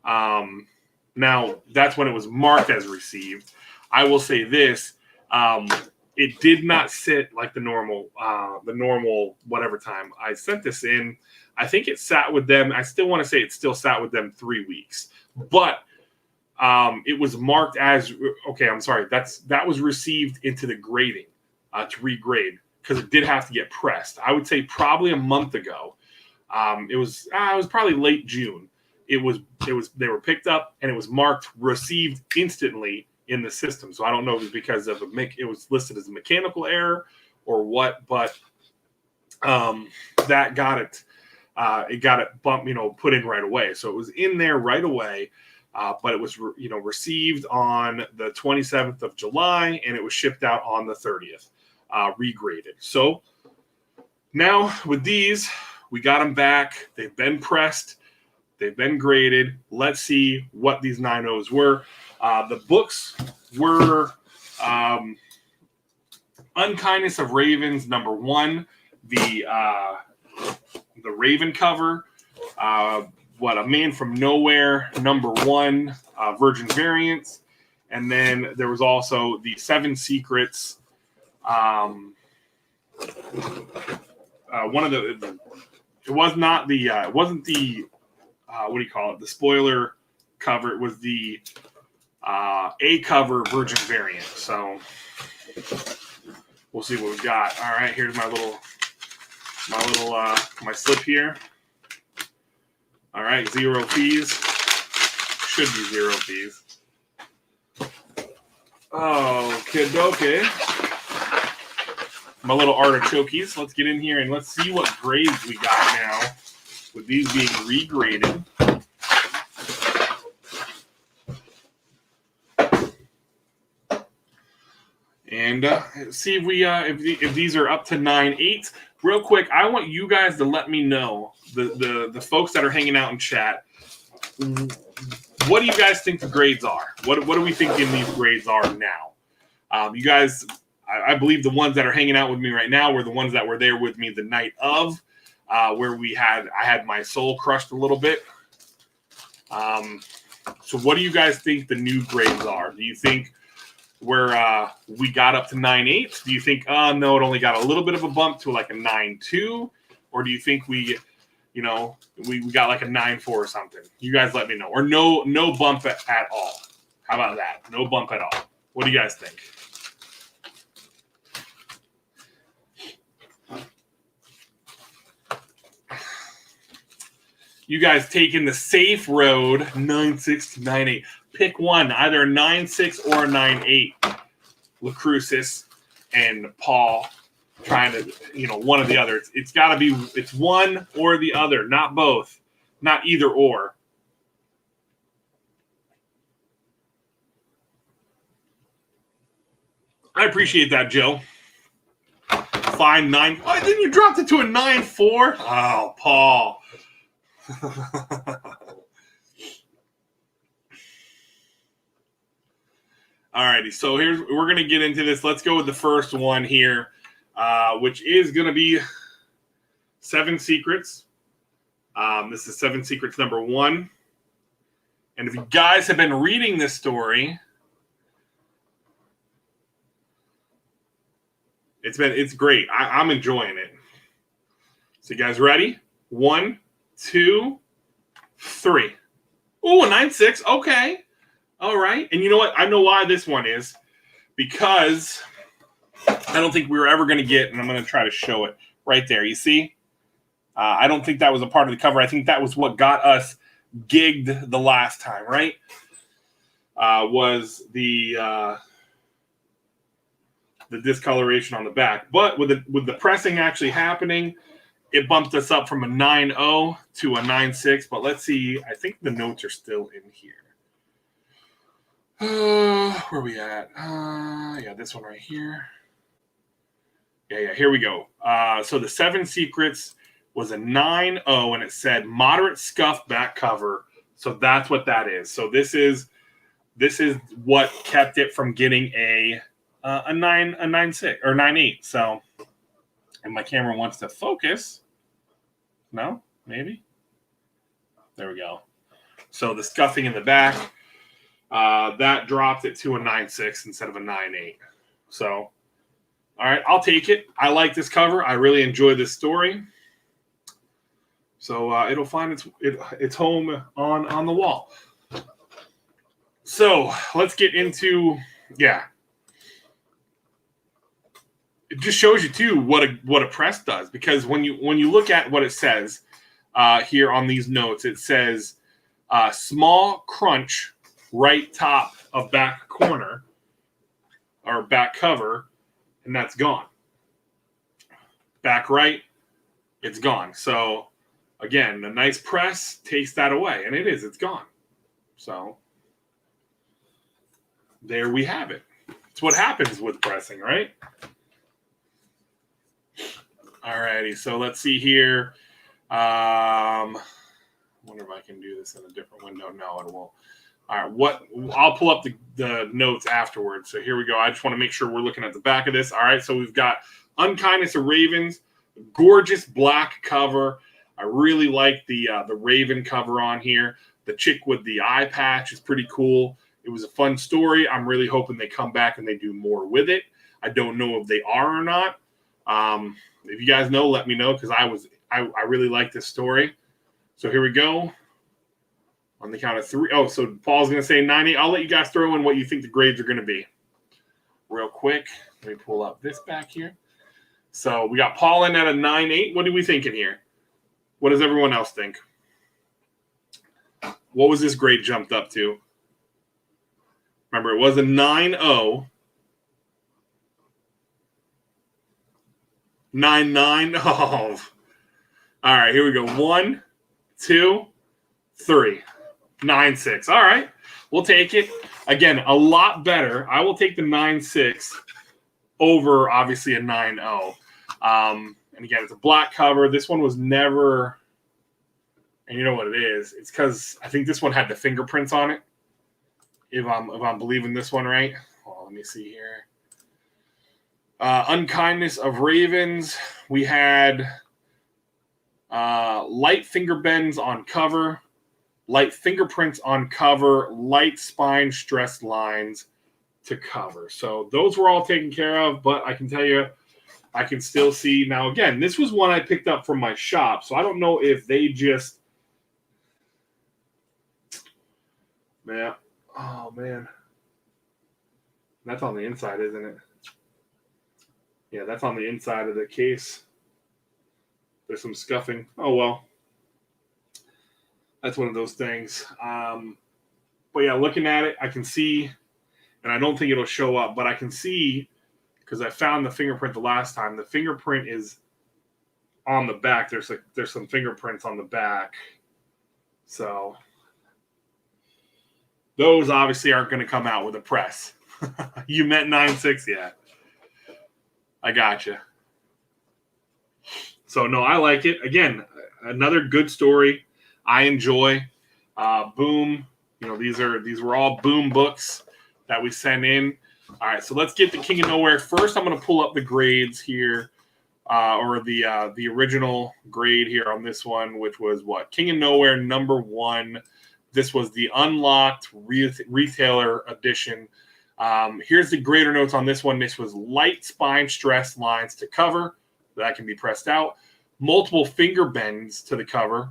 Now, that's when it was marked as received. I will say this. It did not sit like the normal whatever time. I sent this in. I think it sat with them. I still want to say it still sat with them 3 weeks. But it was marked as, okay, I'm sorry. That was received into the grading to regrade, because it did have to get pressed. I would say probably a month ago. It was probably late June. They were picked up and it was marked received instantly in the system. So I don't know if it was because of it was listed as a mechanical error or what, but that got it. It got it put in right away. So it was in there right away. But it was received on the 27th of July and it was shipped out on the 30th, regraded. So now with these, we got them back. They've been pressed. They've been graded. Let's see what these 9.0s were. The books were Unkindness of Ravens, number 1. The Raven cover. A Man from Nowhere, number 1, Virgin Variants. And then there was also the 7 Secrets. One of the, it was not the, it wasn't the, what do you call it? The spoiler cover. It was the A cover Virgin Variant. So we'll see what we got. All right, here's my slip here. All right, 0 fees. Should be 0 fees. Oh, okay. My little artichokes. Let's get in here and let's see what grades we got now with these being regraded. And see if we if these are up to 9.8. Real quick, I want you guys to let me know, the folks that are hanging out in chat, what do you guys think the grades are? What are we thinking these grades are now? You guys, I believe the ones that are hanging out with me right now were the ones that were there with me the night of, where I had my soul crushed a little bit. So what do you guys think the new grades are? Do you think where we got up to 9.8? Do you think, no, it only got a little bit of a bump to like a 9.2? Or do you think we got like a 9.4 or something? You guys let me know. Or no bump at all. How about that? No bump at all. What do you guys think? You guys taking the safe road, 9.6 to 9.8. Pick one, either a 9.6 or a 9.8. LaCrucis and Paul trying to, one or the other. It's got to be, it's one or the other, not both, not either or. I appreciate that, Joe. Fine, 9. Oh, then you dropped it to a 9.4. Oh, Paul. Alrighty, so we're going to get into this. Let's go with the first one here, which is going to be 7 Secrets. This is 7 Secrets number 1. And if you guys have been reading this story, it's great. I'm enjoying it. So you guys ready? 1, 2, 3. Oh, a 9.6. Okay. All right. And you know what? I know why this one is. Because I don't think we were ever going to get, and I'm going to try to show it right there. You see? I don't think that was a part of the cover. I think that was what got us gigged the last time, right? Was the discoloration on the back. But with the pressing actually happening, it bumped us up from a 9.0 to a 9.6. But let's see. I think the notes are still in here. Where are we at? Yeah, this one right here. Yeah, here we go. So the Seven Secrets was a 9.0, and it said moderate scuff back cover. So that's what that is. So this is what kept it from getting a 9.6 or 9.8. So, and my camera wants to focus. No, maybe. There we go. So the scuffing in the back, that dropped it to a 9.6 instead of a 9.8. So, all right, I'll take it. I like this cover. I really enjoy this story. So it'll find its home on the wall. So let's get into, yeah. It just shows you too what a press does, because when you look at what it says here on these notes, it says small crunch right top of back corner or back cover, and that's gone. Back right, it's gone. So again, a nice press takes that away, and it's gone. So there we have it. It's what happens with pressing, right? Alrighty, so let's see here. I wonder if I can do this in a different window. No, it won't. All right, I'll pull up the notes afterwards. So here we go. I just want to make sure we're looking at the back of this. All right, so we've got Unkindness of Ravens, gorgeous black cover. I really like the Raven cover on here. The chick with the eye patch is pretty cool. It was a fun story. I'm really hoping they come back and they do more with it. I don't know if they are or not. If you guys know, let me know, because I really like this story. So here we go. On the count of 3. Oh, so Paul's going to say 9.8. I'll let you guys throw in what you think the grades are going to be. Real quick. Let me pull up this back here. So we got Paul in at a 9.8. What are we thinking here? What does everyone else think? What was this grade jumped up to? Remember, it was a 9.0. 9.9. Oh. All right, here we go. 1, 2, 3. 9.6. All right, we'll take it. Again, a lot better. I will take the 9.6 over, obviously, a 9.0. And again, it's a black cover. This one was never, and you know what it is? It's because I think this one had the fingerprints on it. If I'm believing this one right. Well, let me see here. Unkindness of Ravens. We had light finger bends on cover, light fingerprints on cover, light spine stress lines to cover. So those were all taken care of, but I can tell you, I can still see. Now, again, this was one I picked up from my shop, so I don't know if they just... Man. Oh, man. That's on the inside, isn't it? Yeah, that's on the inside of the case. There's some scuffing. Oh, well. That's one of those things. But yeah, looking at it, I can see, and I don't think it'll show up, but I can see, because I found the fingerprint the last time. The fingerprint is on the back. There's some fingerprints on the back. So those obviously aren't going to come out with a press. You meant 9.6? Yeah. I gotcha. So, no, I like it. Again, another good story. I enjoy. Boom. You know, these were all Boom books that we sent in. All right, so let's get the King of Nowhere. First, I'm going to pull up the grades here, or the original grade here on this one, which was what? King of Nowhere #1. This was the unlocked retailer edition. Here's the grader notes on this one. This was light spine stress lines to cover. That can be pressed out. Multiple finger bends to the cover,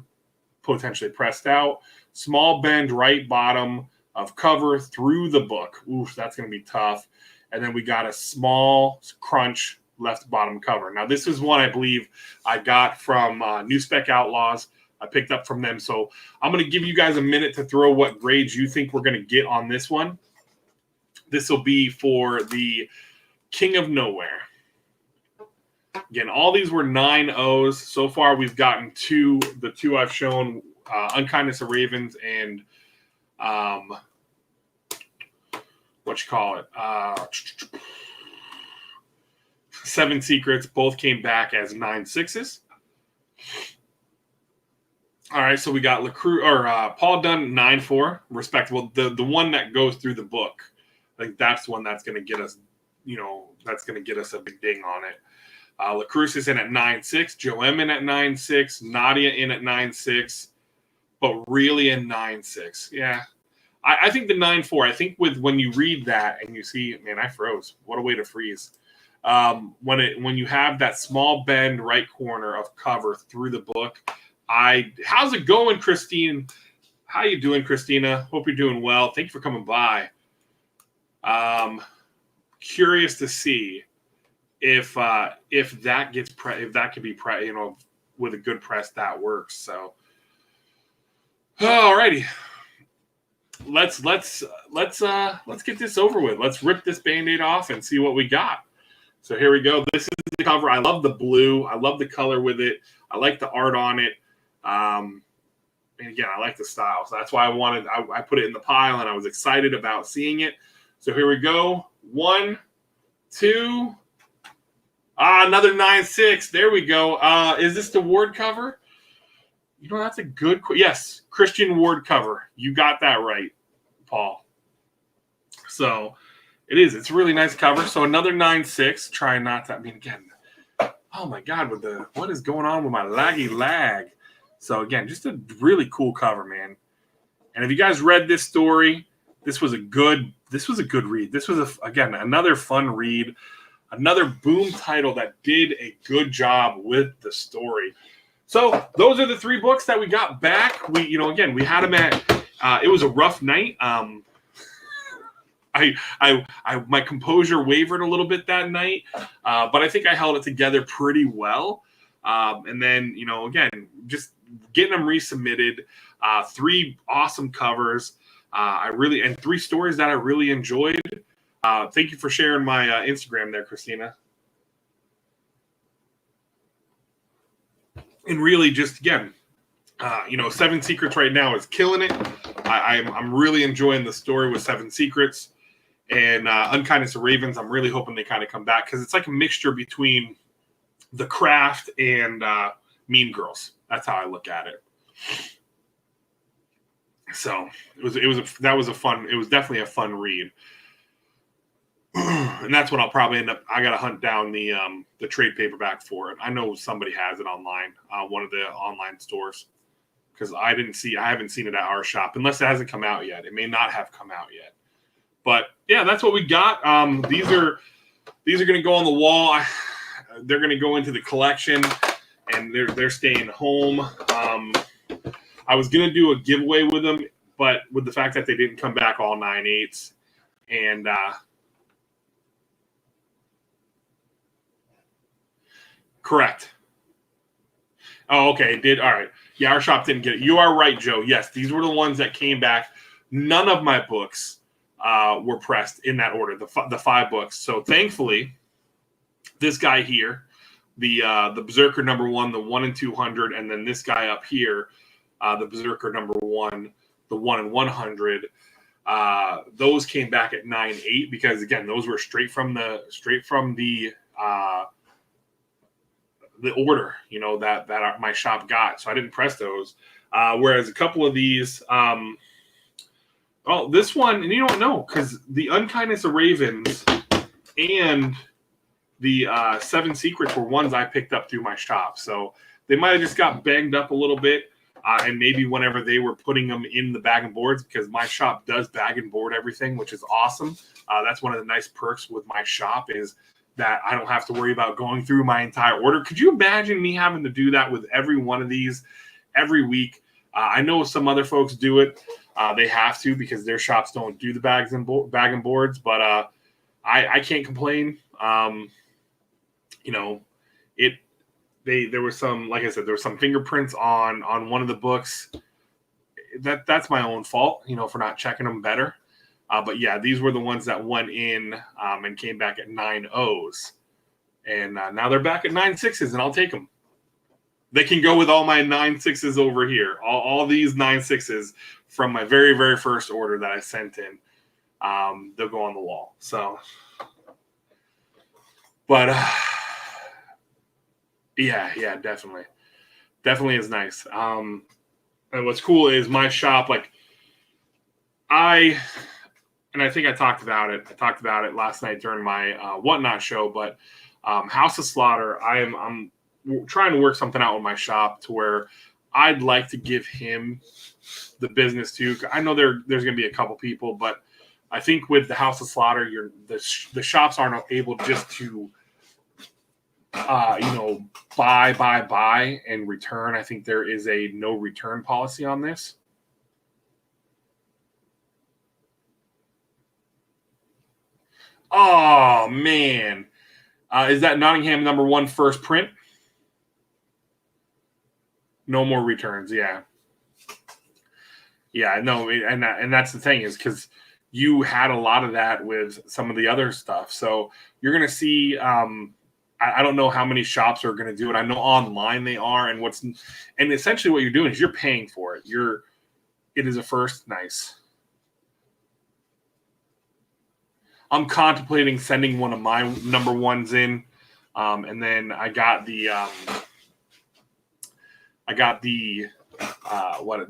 potentially pressed out. Small bend right bottom of cover through the book. Oof, that's going to be tough. And then we got a small crunch left bottom cover. Now, this is one I believe I got from New Spec Outlaws. I picked up from them. So I'm going to give you guys a minute to throw what grades you think we're going to get on this one. This will be for the King of Nowhere. Again, all these were 9.0s. So far, we've gotten the two I've shown, Unkindness of Ravens and Seven Secrets both came back as 9.6s. All right, so we got Paul Dunn 9.4, respectable. The one that goes through the book, I think that's the one that's going to get us, that's going to get us a big ding on it. LaCruz is in at 9.6, Joe M in at 9.6, Nadia in at 9.6, but really in 9.6. Yeah, I think the 9.4. I think when you read that and you see, man, I froze. What a way to freeze. When you have that small bend right corner of cover through the book. How's it going, Christine? How you doing, Christina? Hope you're doing well. Thank you for coming by. Curious to see if that gets if that could be with a good press that works. So, alrighty, let's get this over with. Let's rip this Band-Aid off and see what we got. So here we go. This is the cover. I love the blue. I love the color with it. I like the art on it. And again, I like the style. So that's why I put it in the pile, and I was excited about seeing it. So here we go. 1, 2. Another 9.6. There we go. Is this the Ward cover? That's a good yes, Christian Ward cover. You got that right, Paul. So it is. It's a really nice cover. So another 9.6. Try not to. Again. Oh my God! What is going on with my laggy lag? So again, just a really cool cover, man. And if you guys read this story, this was a good read. This was again another fun read, another boom title that did a good job with the story. So those are the 3 books that we got back. We had them at. It was a rough night. My composure wavered a little bit that night, but I think I held it together pretty well. And then, again, just getting them resubmitted, 3 awesome covers. And 3 stories that I really enjoyed. Thank you for sharing my Instagram there, Christina. And really just, again, Seven Secrets right now is killing it. I'm really enjoying the story with Seven Secrets. And Unkindness of Ravens, I'm really hoping they kind of come back because it's like a mixture between The Craft and Mean Girls. That's how I look at it. So it was definitely a fun read. And that's what I'll probably end up. I got to hunt down the trade paperback for it. I know somebody has it online, one of the online stores, because I haven't seen it at our shop unless it hasn't come out yet. It may not have come out yet. But yeah, that's what we got. These are going to go on the wall. They're going to go into the collection, and they're staying home. I was going to do a giveaway with them, but with the fact that they didn't come back all 9/8, and correct. Oh, okay, it did. All right. Yeah, our shop didn't get it. You are right, Joe. Yes, these were the ones that came back. None of my books were pressed in that order, the 5 books. So thankfully, this guy here, the Berserker #1, the 1 in 200, and then this guy up here, the Berserker #1, the 1 in 100. Those came back at 9.8 because again, those were straight from the order, that my shop got. So I didn't press those. Whereas a couple of these, this one, and you don't know, because the Unkindness of Ravens and the 7 Secrets were ones I picked up through my shop. So they might have just got banged up a little bit. And maybe whenever they were putting them in the bag and boards, because my shop does bag and board everything, which is awesome. That's one of the nice perks with my shop is that I don't have to worry about going through my entire order. Could you imagine me having to do that with every one of these every week? I know some other folks do it. They have to because their shops don't do the bag and boards, but I can't complain. There was some, like I said, there were some fingerprints on one of the books. That's my own fault, for not checking them better. But yeah, these were the ones that went in and came back at 9.0s. And now they're back at 9.6s, and I'll take them. They can go with all my 9.6s over here. All these 9.6s from my very, very first order that I sent in. They'll go on the wall. So, but Yeah, definitely. Definitely is nice. And what's cool is my shop, like I think I talked about it. I talked about it last night during my Whatnot show, but House of Slaughter, I'm trying to work something out with my shop to where I'd like to give him the business too. I know there's going to be a couple people, but I think with the House of Slaughter, the shops aren't able just to buy and return. I think there is a no return policy on this. Oh man, is that Nottingham #1 first print? No more returns. Yeah, no, and that's the thing is because you had a lot of that with some of the other stuff. So you're gonna see. I don't know how many shops are going to do it. I know online they are, and essentially what you're doing is you're paying for it. It is a first. Nice. I'm contemplating sending one of my #1s in, and then I got the the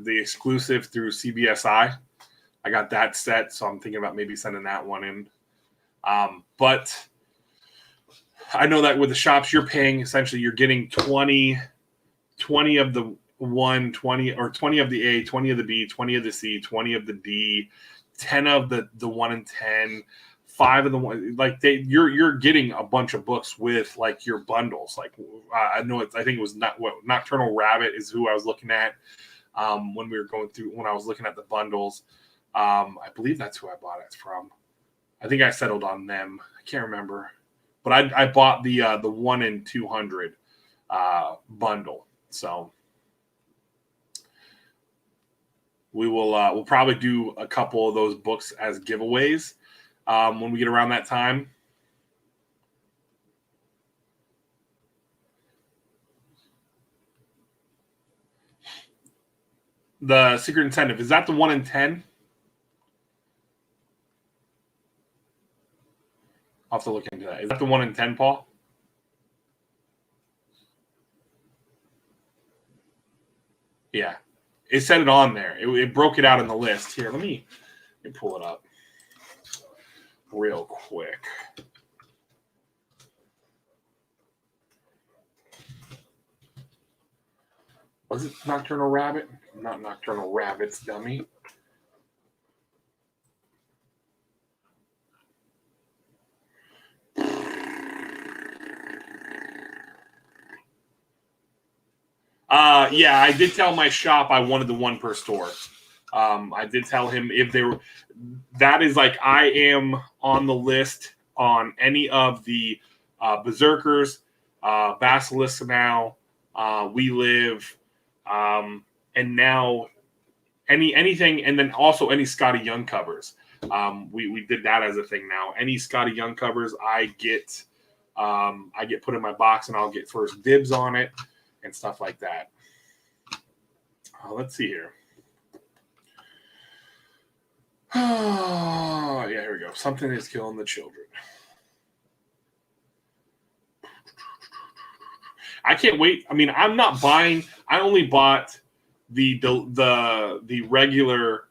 exclusive through CBSI. I got that set, so I'm thinking about maybe sending that one in. But I know that with the shops, you're paying essentially, you're getting 20 of the 1, 20 or 20 of the A, 20 of the B, 20 of the C, 20 of the D, 10 of the 1 and 10, 5 of the 1. Like you're getting a bunch of books with like your bundles. Like I think it was Nocturnal Rabbit is who I was looking at when I was looking at the bundles. I believe that's who I bought it from. I think I settled on them. I can't remember. But I bought the 1 in 200 bundle, so we'll probably do a couple of those books as giveaways when we get around that time. The Secret Incentive, is that the 1 in 10? I'll have to look into that. Is that the 1 in 10, Paul? Yeah. It said it on there. It broke it out in the list. Here, let me pull it up real quick. Was it Nocturnal Rabbit? Not Nocturnal Rabbits, dummy. Yeah, I did tell my shop I wanted the 1 per store. I did tell him if there, that is like I am on the list on any of the Berserkers, Basilisk now, We Live, and now anything, and then also any Scotty Young covers. We did that as a thing now. Any Scotty Young covers, I get put in my box, and I'll get first dibs on it and stuff like that. Let's see here. Oh, yeah, here we go. Something is killing the children. I can't wait. I mean, I'm not buying. I only bought the regular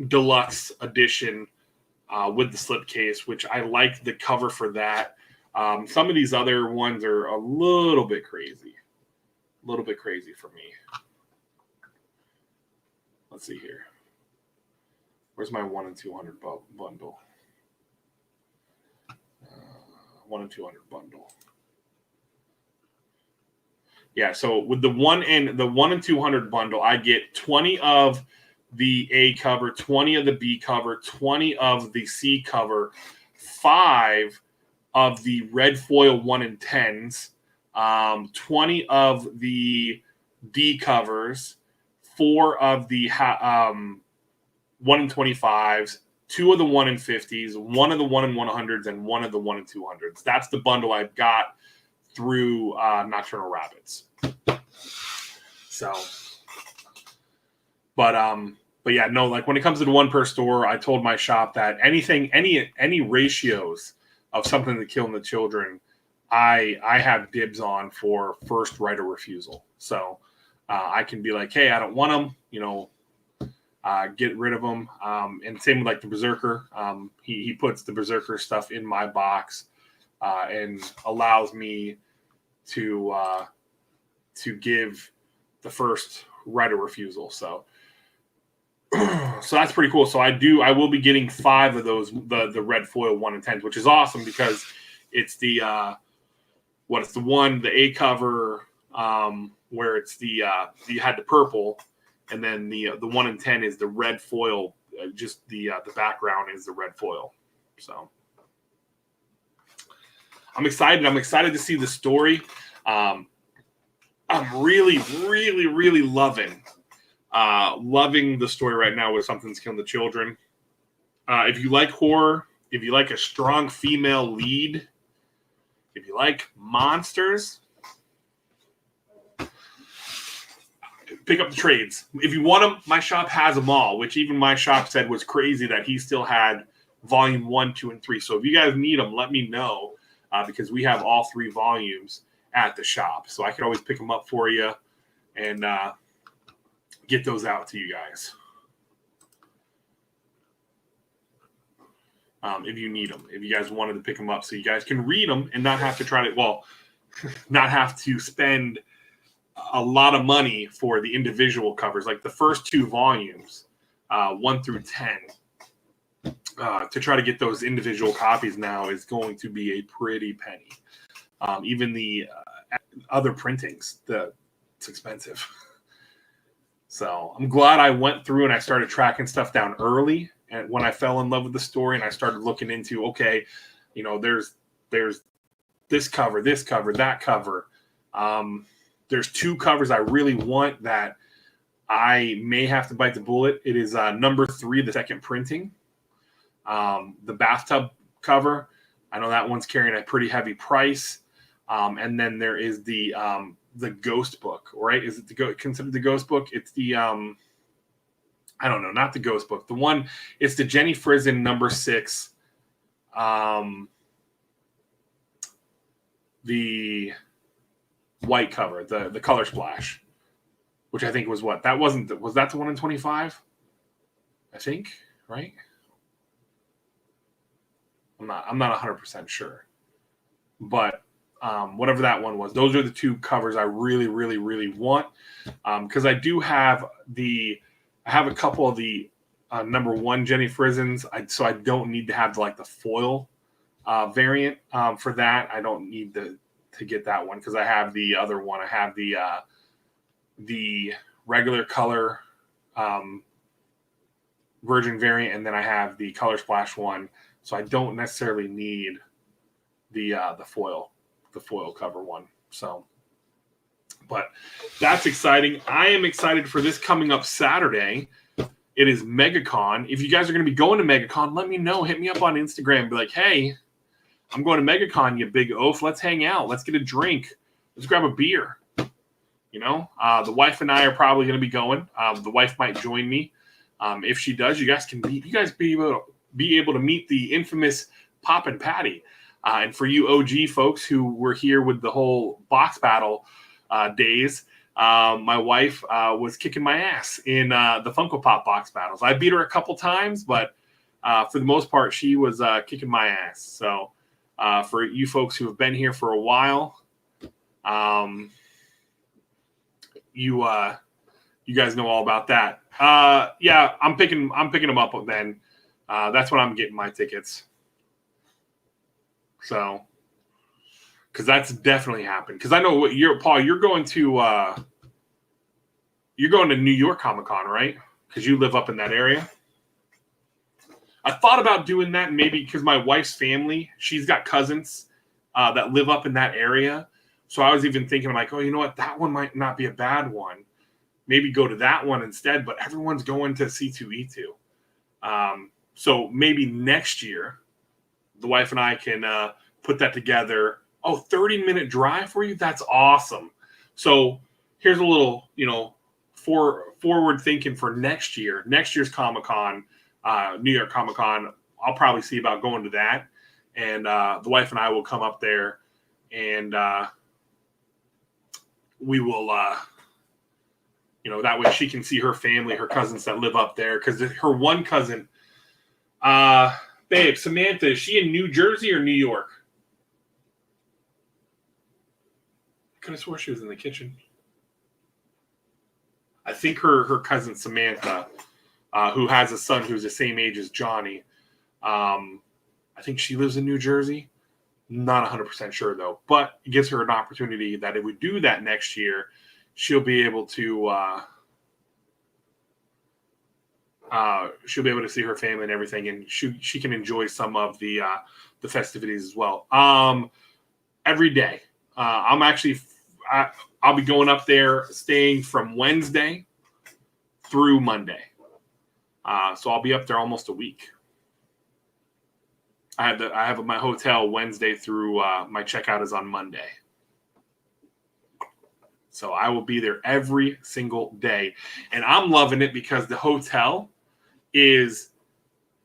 deluxe edition with the slipcase, which I like the cover for that. Some of these other ones are a little bit crazy. A little bit crazy for me. Let's see here. Where's my 1 in 200 bundle? 1 in 200 bundle. Yeah, so with the 1 in 200 bundle, I get 20 of the A cover, 20 of the B cover, 20 of the C cover, 5 of the red foil 1 in 10s, 20 of the D covers, 4 of the 1 in 25s, 2 of the 1 in 50s, 1 of the 1 in 100s, and 1 of the 1 in 200s. That's the bundle I've got through Nocturnal Rabbits. So, but yeah, no, like when it comes to the 1 per store, I told my shop that any ratios of something to killing the children, I have dibs on for first right of refusal. So I can be like, hey, I don't want them, get rid of them. And same with like the Berserker. He puts the Berserker stuff in my box and allows me to give the first right of refusal. So that's pretty cool. So I will be getting 5 of those, the red foil 1 in 10s, which is awesome because it's the it's the one, the A cover, where it's the you had the purple, and then the 1 in 10 is the red foil. Just the background is the red foil. So I'm excited. I'm excited to see the story. I'm really, really, really loving the story right now with Something's Killing the Children. If you like horror, if you like a strong female lead, if you like monsters, pick up the trades. If you want them, my shop has them all, which even my shop said was crazy that he still had volume 1, 2, and 3. So if you guys need them, let me know because we have all 3 volumes at the shop. So I can always pick them up for you and get those out to you guys. If you need them, if you guys wanted to pick them up so you guys can read them and not have to not have to spend a lot of money for the individual covers. Like the first 2 volumes, 1 through 10, to try to get those individual copies now is going to be a pretty penny. Even the other printings, it's expensive. So I'm glad I went through and I started tracking stuff down early. And when I fell in love with the story and I started looking into, okay, there's this cover, that cover. There's 2 covers I really want that I may have to bite the bullet. It is number 3, the second printing. The bathtub cover. I know that one's carrying a pretty heavy price. And then there is the Ghost book, right? Is it considered the Ghost book? It's the I don't know, not the Ghost book. The one, it's the Jenny Frison number 6. The white cover, the color splash, which I think was was that the one in 25? I think, right? I'm not 100% sure, but whatever that one was, those are the 2 covers I really, really, really want because I do have I have a couple of the number 1 Jenny Frisons, so I don't need to have the foil variant for that. I don't need to get that one because I have the other one. I have the regular color virgin variant, and then I have the color splash one. So I don't necessarily need the foil cover one. So, but that's exciting. I am excited for this coming up Saturday. It is MegaCon. If you guys are going to be going to MegaCon, let me know. Hit me up on Instagram. Be like, hey, I'm going to MegaCon, you big oaf. Let's hang out. Let's get a drink. Let's grab a beer. The wife and I are probably going to be going. The wife might join me. If she does, you guys be able to meet the infamous Pop and Patty. And for you OG folks who were here with the whole box battle days, my wife was kicking my ass in the Funko Pop box battles. I beat her a couple times, but for the most part, she was kicking my ass. So for you folks who have been here for a while, you guys know all about that. Yeah, I'm picking them up then. That's when I'm getting my tickets. So, because that's definitely happened. Because I know what Paul, you're going to New York Comic Con, right? Because you live up in that area. I thought about doing that maybe because my wife's family, she's got cousins that live up in that area. So I was even thinking, I'm like, oh, you know what? That one might not be a bad one. Maybe go to that one instead. But everyone's going to C2E2. So maybe next year, the wife and I can put that together. Oh, 30-minute drive for you? That's awesome. So here's a little, forward thinking for next year. Next year's Comic-Con, New York Comic-Con, I'll probably see about going to that. And the wife and I will come up there and we will, that way she can see her family, her cousins that live up there. Because her one cousin, babe, Samantha, is she in New Jersey or New York? I could have swore she was in the kitchen. I think her cousin Samantha, who has a son who's the same age as Johnny, I think she lives in New Jersey. Not 100% sure though, but it gives her an opportunity that if we do that next year, she'll be able to see her family and everything, and she can enjoy some of the festivities as well. Every day, I'll be going up there, staying from Wednesday through Monday. So I'll be up there almost a week. I have my hotel Wednesday through my checkout is on Monday. So I will be there every single day. And I'm loving it because the hotel is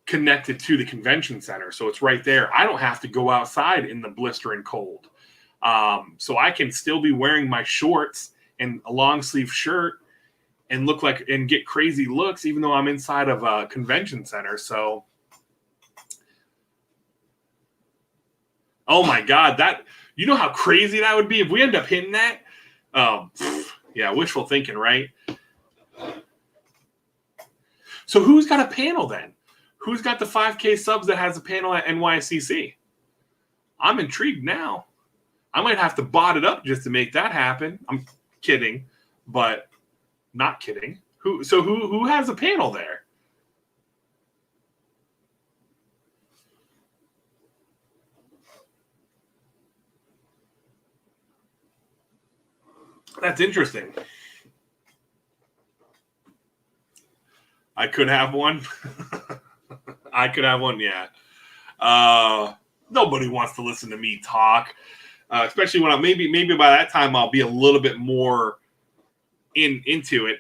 connected to the convention center. So it's right there. I don't have to go outside in the blistering cold. So I can still be wearing my shorts and a long sleeve shirt and and get crazy looks, even though I'm inside of a convention center. So, oh my God, you know how crazy that would be if we end up hitting that? Yeah, wishful thinking, right? So who's got a panel then? Who's got the 5K subs that has a panel at NYCC? I'm intrigued now. I might have to bot it up just to make that happen. I'm kidding, but not kidding. Who has a panel there? That's interesting. I could have one. I could have one, yeah. Nobody wants to listen to me talk, especially when maybe by that time I'll be a little bit more into it.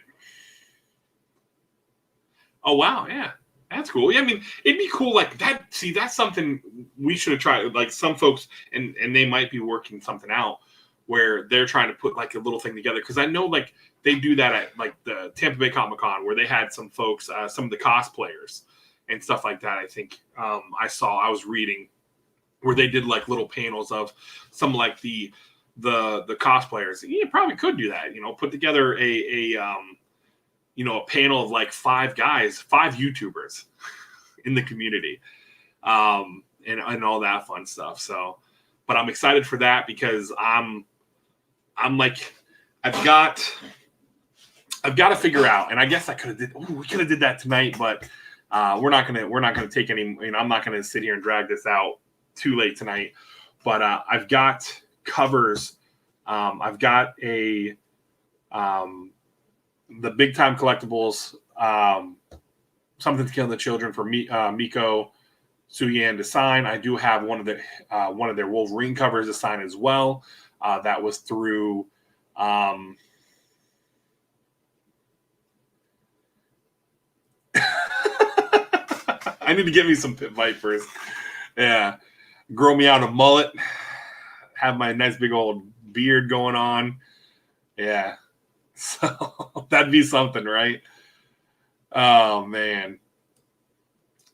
Oh wow, yeah, that's cool. Yeah, I mean, it'd be cool like that. See, that's something we should have tried. Like some folks, and they might be working something out where they're trying to put like a little thing together. Because I know like they do that at like the Tampa Bay Comic Con where they had some folks, some of the cosplayers and stuff like that. I think I was reading where they did like little panels of some like the cosplayers. You probably could do that. Put together a panel of like 5 YouTubers in the community, and all that fun stuff. So, but I'm excited for that because I'm like, I've got to figure out, and I guess we could have did that tonight, but we're not gonna take any. I'm not gonna sit here and drag this out too late tonight. But I've got covers. I've got the Big Time Collectibles, Something to Kill the Children for Miko Suyan to sign. I do have one of their Wolverine covers to sign as well. That was through I need to get me some Pit Vipers. Yeah. Grow me out a mullet. Have my nice big old beard going on. Yeah. So that'd be something, right? Oh man.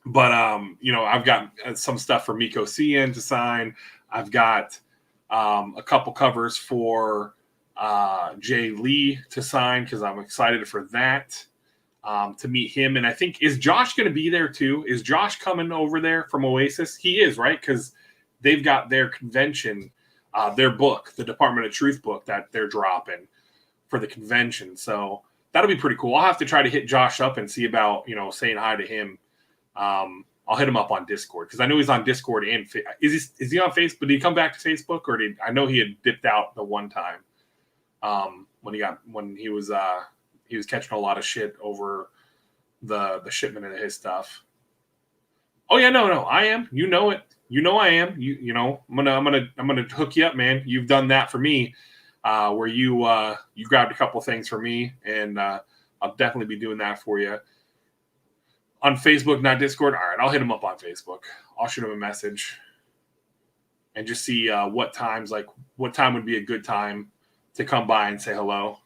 But I've got some stuff for Miko Cien to sign. I've got a couple covers for Jay Lee to sign because I'm excited for that. To meet him. And I think, is Josh going to be there too? Is Josh coming over there from Oasis? He is, right? Because they've got their convention, their book, the Department of Truth book that they're dropping for the convention. So that'll be pretty cool. I'll have to try to hit Josh up and see about, saying hi to him. I'll hit him up on Discord because I know he's on Discord and is he on Facebook? Did he come back to Facebook or I know he had dipped out the one time when he was catching a lot of shit over the shipment of his stuff. Oh yeah, no, I am. You know it. I am. I'm gonna hook you up, man. You've done that for me, where you grabbed a couple things for me, and I'll definitely be doing that for you on Facebook, not Discord. All right, I'll hit him up on Facebook. I'll shoot him a message. and just see what time would be a good time to come by and say hello.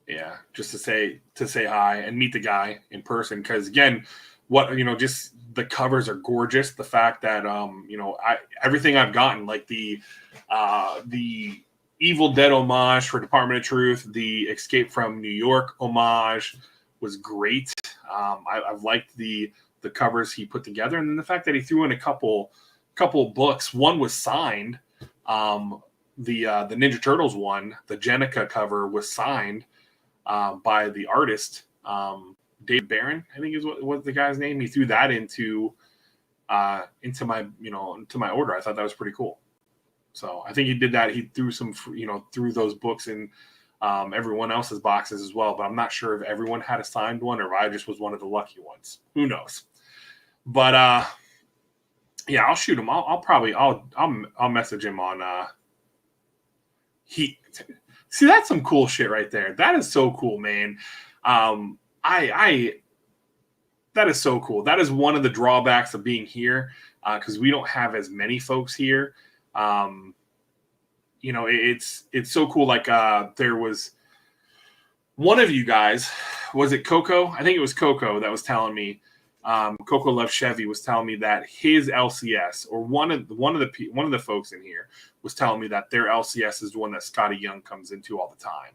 Yeah, just to say hi and meet the guy in person. Because again, just the covers are gorgeous. The fact that everything I've gotten, like the Evil Dead homage for Department of Truth, the Escape from New York homage was great. I've liked the covers he put together, and then the fact that he threw in a couple books. One was signed. The Ninja Turtles one, the Jenica cover, was signed by the artist, Dave Barron, I think is what the guy's name. He threw that into my order. I thought that was pretty cool. So I think he did that. He threw threw those books in everyone else's boxes as well. But I'm not sure if everyone had a signed one or if I just was one of the lucky ones. Who knows? But yeah, I'll shoot him. I'll message him on. See, that's some cool shit right there. That is so cool, man. That is so cool. That is one of the drawbacks of being here, because we don't have as many folks here. It's so cool. Like there was one of you guys, was it Coco? I think it was Coco that was telling me. Coco Love Chevy was telling me that his LCS, or one of the folks in here was telling me that their LCS is the one that Scotty Young comes into all the time,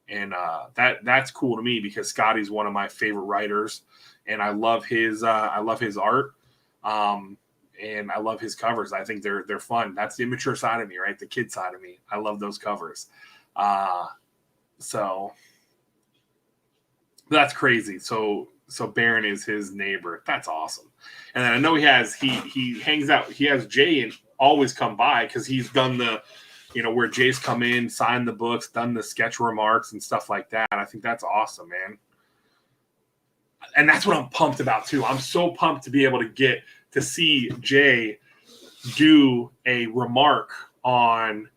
and that's cool to me because Scotty's one of my favorite writers, and I love his art, and I love his covers. I think they're fun. That's the immature side of me, right? The kid side of me. I love those covers. So that's crazy. So Baron is his neighbor. That's awesome. And then I know he hangs out. He has Jay and always come by because he's done the, where Jay's come in, signed the books, done the sketch remarks and stuff like that. I think that's awesome, man. And that's what I'm pumped about too. I'm so pumped to be able to get to see Jay do a remark on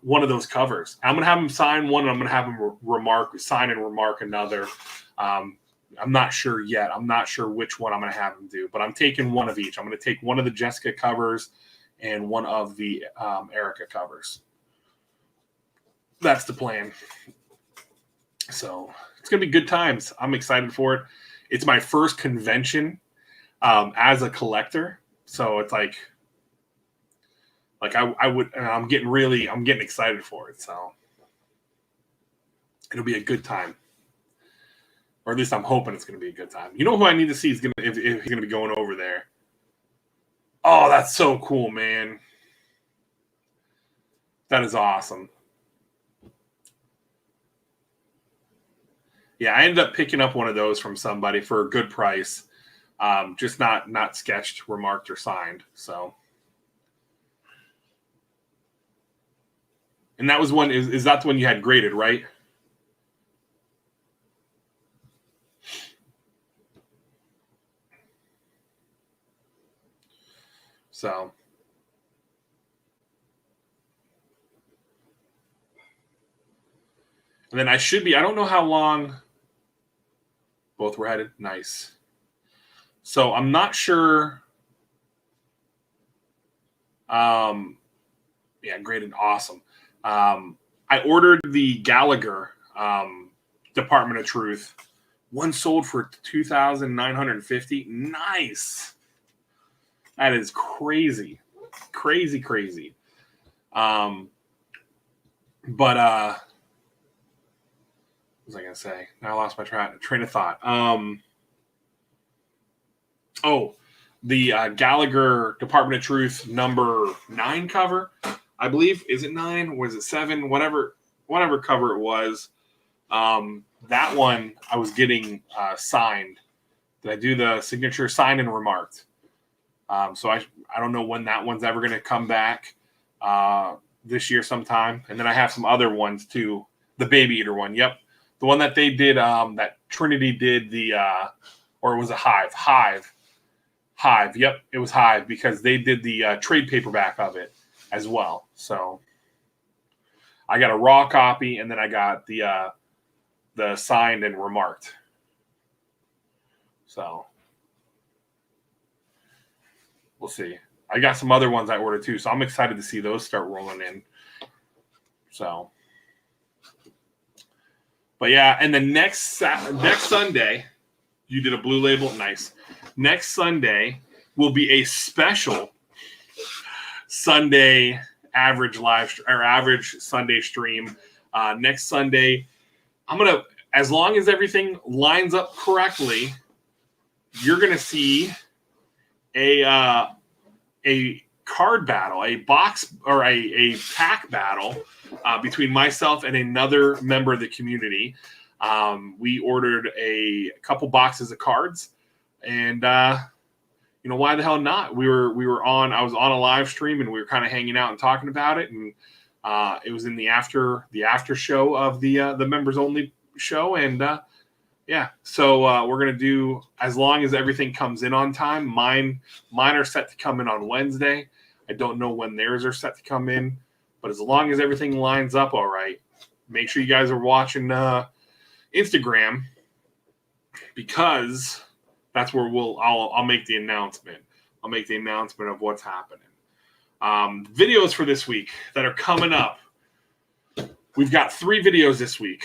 one of those covers. I'm going to have him sign one, and I'm going to have him sign and remark another. I'm not sure yet. I'm not sure which one I'm going to have him do, but I'm taking one of each. I'm going to take one of the Jessica covers and one of the Erica covers. That's the plan. So it's going to be good times. I'm excited for it. It's my first convention as a collector. So it's like I'm getting excited for it. So it'll be a good time, or at least I'm hoping it's going to be a good time. You know who I need to see if he's going to be going over there. Oh, that's so cool, man. That is awesome. Yeah, I ended up picking up one of those from somebody for a good price. Just not sketched, remarked, or signed. So. And that was one. Is that the one you had graded, right? So, and then I don't know how long both were headed. Nice. So I'm not sure. Yeah, graded awesome. I ordered the Gallagher Department of Truth. One sold for $2,950. Nice. That is crazy. Crazy. But what was I gonna say? Now I lost my train of thought. The Gallagher Department of Truth number 9 cover, I believe. Is it 9? Was it 7? Whatever cover it was. That one I was getting signed. Did I do the signature signed and remarked? So I don't know when that one's ever going to come back this year sometime. And then I have some other ones too. The Baby Eater one. Yep. The one that they did, that Trinity did or it was a Hive. Yep. It was Hive because they did the trade paperback of it as well. So I got a raw copy and then I got the signed and remarked. So we'll see. I got some other ones I ordered too, so I'm excited to see those start rolling in. So, but yeah, and the next Sunday, you did a Blue Label, nice. Next Sunday will be a special Sunday average Sunday stream. Next Sunday, I'm gonna, as long as everything lines up correctly, you're gonna see a card battle, a box or a pack battle between myself and another member of the community. We ordered a couple boxes of cards, and why the hell not? I was on a live stream, and we were kind of hanging out and talking about it, and it was in the after show of the members only show, and so we're gonna do, as long as everything comes in on time. Mine are set to come in on Wednesday. I don't know when theirs are set to come in, but as long as everything lines up all right, make sure you guys are watching Instagram, because that's where I'll make the announcement. I'll make the announcement of what's happening. Videos for this week that are coming up. We've got 3 videos this week,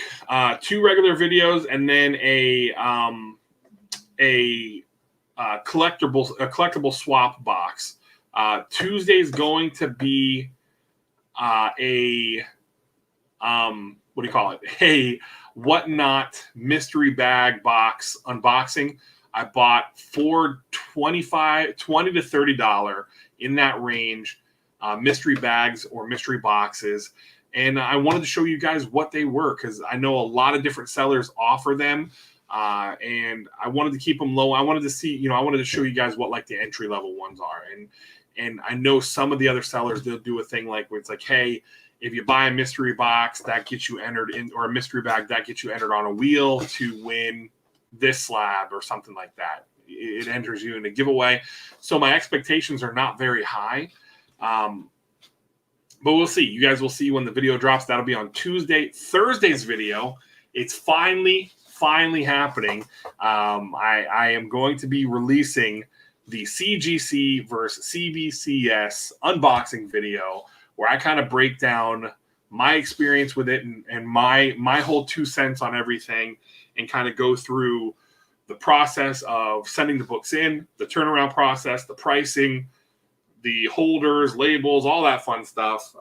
2 regular videos, and then a collectible swap box. Tuesday's going to be a Whatnot mystery bag box unboxing. I bought 4 $20 to $30 in that range mystery bags or mystery boxes. And I wanted to show you guys what they were, because I know a lot of different sellers offer them. And I wanted to keep them low. I wanted to see, I wanted to show you guys what like the entry level ones are. And I know some of the other sellers, they'll do a thing like where it's like, hey, if you buy a mystery box, that gets you entered in, or a mystery bag, that gets you entered on a wheel to win this slab or something like that. It enters you in a giveaway. So my expectations are not very high. But we'll see. You guys will see when the video drops. That'll be on Tuesday. Thursday's video, it's finally happening. I am going to be releasing the CGC versus CBCS unboxing video, where I kind of break down my experience with it and my whole 2 cents on everything, and kind of go through the process of sending the books in, the turnaround process, the pricing, the holders, labels, all that fun stuff.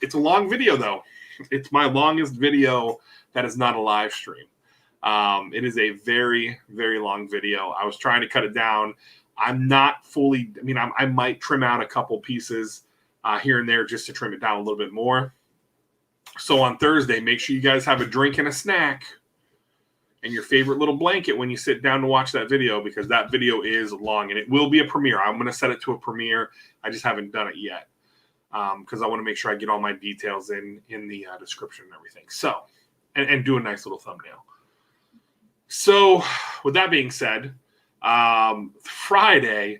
It's a long video, though. It's my longest video that is not a live stream. It is a very, very long video. I was trying to cut it down. I'm not fully, I might trim out a couple pieces here and there just to trim it down a little bit more. So on Thursday, make sure you guys have a drink and a snack and your favorite little blanket when you sit down to watch that video, because that video is long, and it will be a premiere. I'm going to set it to a premiere. I just haven't done it yet because I want to make sure I get all my details in the description and everything. So, and do a nice little thumbnail. So with that being said, Friday,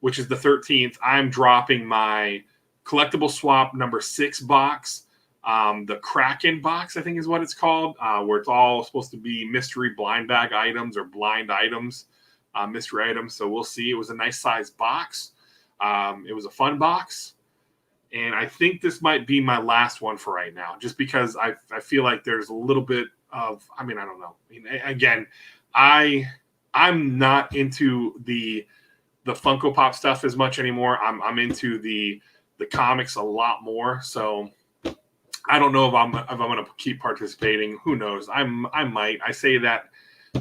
which is the 13th, I'm dropping my collectible swap number 6 box. The Kraken box, I think is what it's called, where it's all supposed to be mystery blind bag items or blind items, mystery items. So we'll see. It was a nice size box. It was a fun box. And I think this might be my last one for right now, just because I feel like there's a little bit of, I don't know. Again, I'm not into the Funko Pop stuff as much anymore. I'm into the comics a lot more. So I don't know if I'm going to keep participating. Who knows? I might. I say that,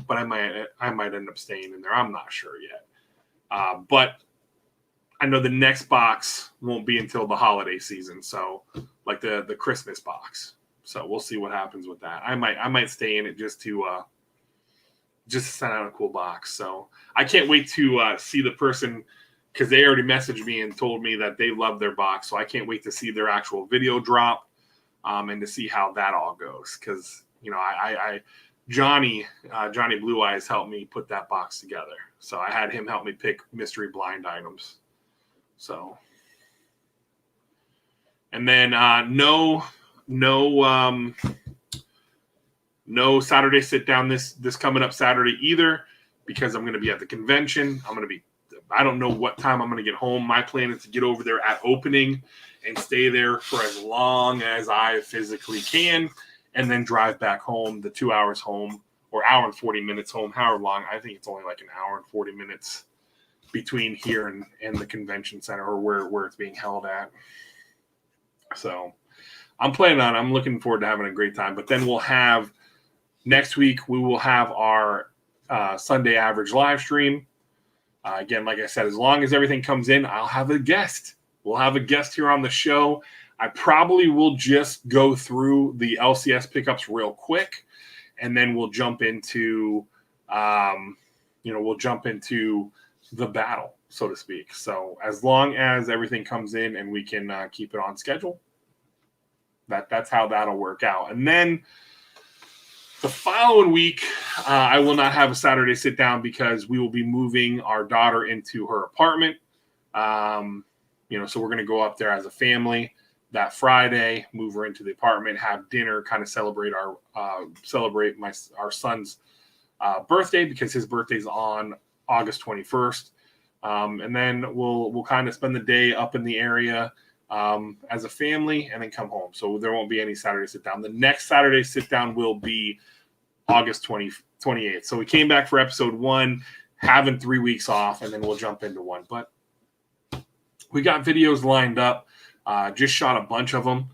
but I might end up staying in there. I'm not sure yet. But I know the next box won't be until the holiday season. So like the Christmas box. So we'll see what happens with that. I might stay in it just to send out a cool box. So I can't wait to see the person, because they already messaged me and told me that they love their box. So I can't wait to see their actual video drop. And to see how that all goes, because Johnny Blue Eyes helped me put that box together, so I had him help me pick mystery blind items. So, and then no Saturday sit down this coming up Saturday either, because I'm going to be at the convention. I'm going to be I don't know what time I'm going to get home. My plan is to get over there at opening and stay there for as long as I physically can, and then drive back home, the 2 hours home, or hour and 40 minutes home, however long. I think it's only like an hour and 40 minutes between here and the convention center, or where it's being held at. So I'm looking forward to having a great time. But then we'll have next week, we will have our Sunday Average live stream. Again, like I said, as long as everything comes in, I'll have a guest. We'll have a guest here on the show. I probably will just go through the LCS pickups real quick, and then we'll jump into, the battle, so to speak. So as long as everything comes in and we can keep it on schedule, that's how that'll work out. And then the following week, I will not have a Saturday sit down because we will be moving our daughter into her apartment. So we're going to go up there as a family that Friday, move her into the apartment, have dinner, kind of celebrate our son's birthday, because his birthday's on August 21st. And then we'll kind of spend the day up in the area as a family, and then come home. So there won't be any Saturday sit down. The next Saturday sit down will be August 28th. So we came back for episode 1, having 3 weeks off, and then we'll jump into 1. But we got videos lined up. Just shot a bunch of them.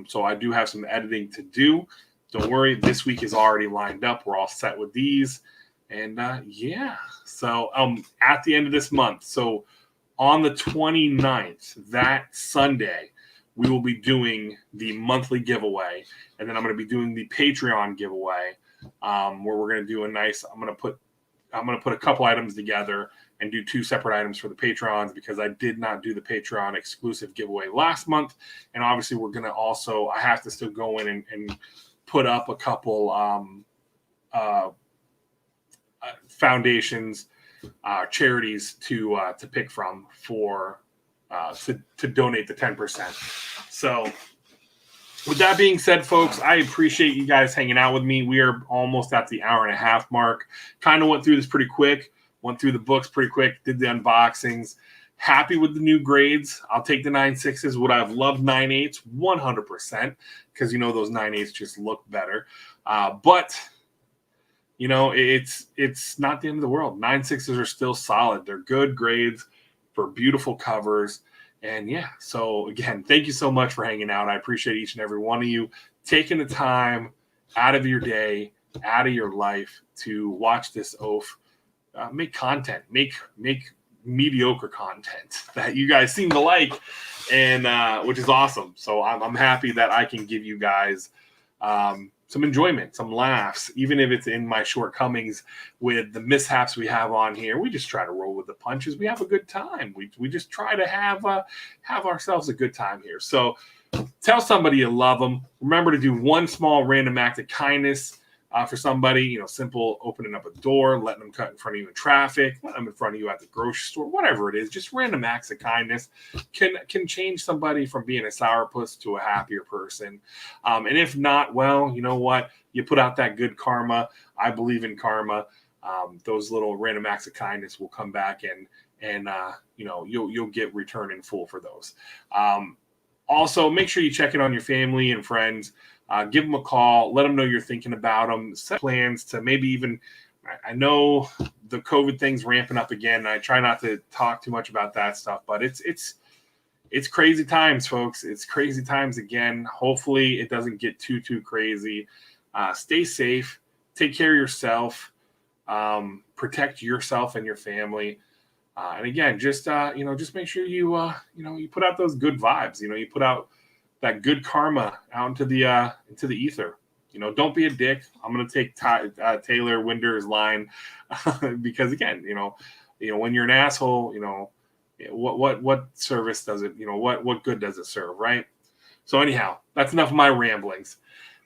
So I do have some editing to do. Don't worry, this week is already lined up. We're all set with these. And so at the end of this month, so on the 29th, that Sunday, we will be doing the monthly giveaway. And then I'm going to be doing the Patreon giveaway, where we're going to do I'm going to put a couple items together and do 2 separate items for the Patrons, because I did not do the Patreon exclusive giveaway last month. And obviously we're going to I have to still go in and put up a couple foundations, charities to pick from for to donate the 10%. So with that being said, folks, I appreciate you guys hanging out with me. We are almost at the hour and a half mark. Kind of went through this pretty quick. Went through the books pretty quick. Did the unboxings. Happy with the new grades. I'll take the 9.6s. Would I have loved 9.8s? 100%, because those 9.8s just look better. But it's not the end of the world. 9.6s are still solid. They're good grades for beautiful covers. And so again, thank you so much for hanging out. I appreciate each and every one of you taking the time out of your day, out of your life to watch this oaf make content, make mediocre content that you guys seem to like, and which is awesome. So I'm happy that I can give you guys some enjoyment, some laughs, even if it's in my shortcomings with the mishaps we have on here. We just try to roll with the punches. We have a good time. We just try to have ourselves a good time here. So tell somebody you love them. Remember to do one small random act of kindness for somebody, simple opening up a door, letting them cut in front of you in traffic, letting them in front of you at the grocery store, whatever it is. Just random acts of kindness can change somebody from being a sourpuss to a happier person. And if not, well, you know what? You put out that good karma. I believe in karma. Those little random acts of kindness will come back and you'll get return in full for those. Also, make sure you check in on your family and friends. Give them a call. Let them know you're thinking about them. Set plans to maybe even – I know the COVID thing's ramping up again. And I try not to talk too much about that stuff. But it's crazy times, folks. It's crazy times again. Hopefully it doesn't get too crazy. Stay safe. Take care of yourself. Protect yourself and your family. And again, just make sure you put out those good vibes. You put out that good karma out into the ether. Don't be a dick. I'm gonna take Taylor Winder's line because again, when you're an asshole, what service does it? What good does it serve, right? So anyhow, that's enough of my ramblings.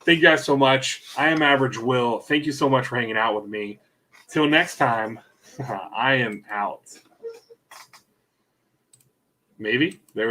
Thank you guys so much. I am Average Will. Thank you so much for hanging out with me. Till next time, I am out. Maybe there.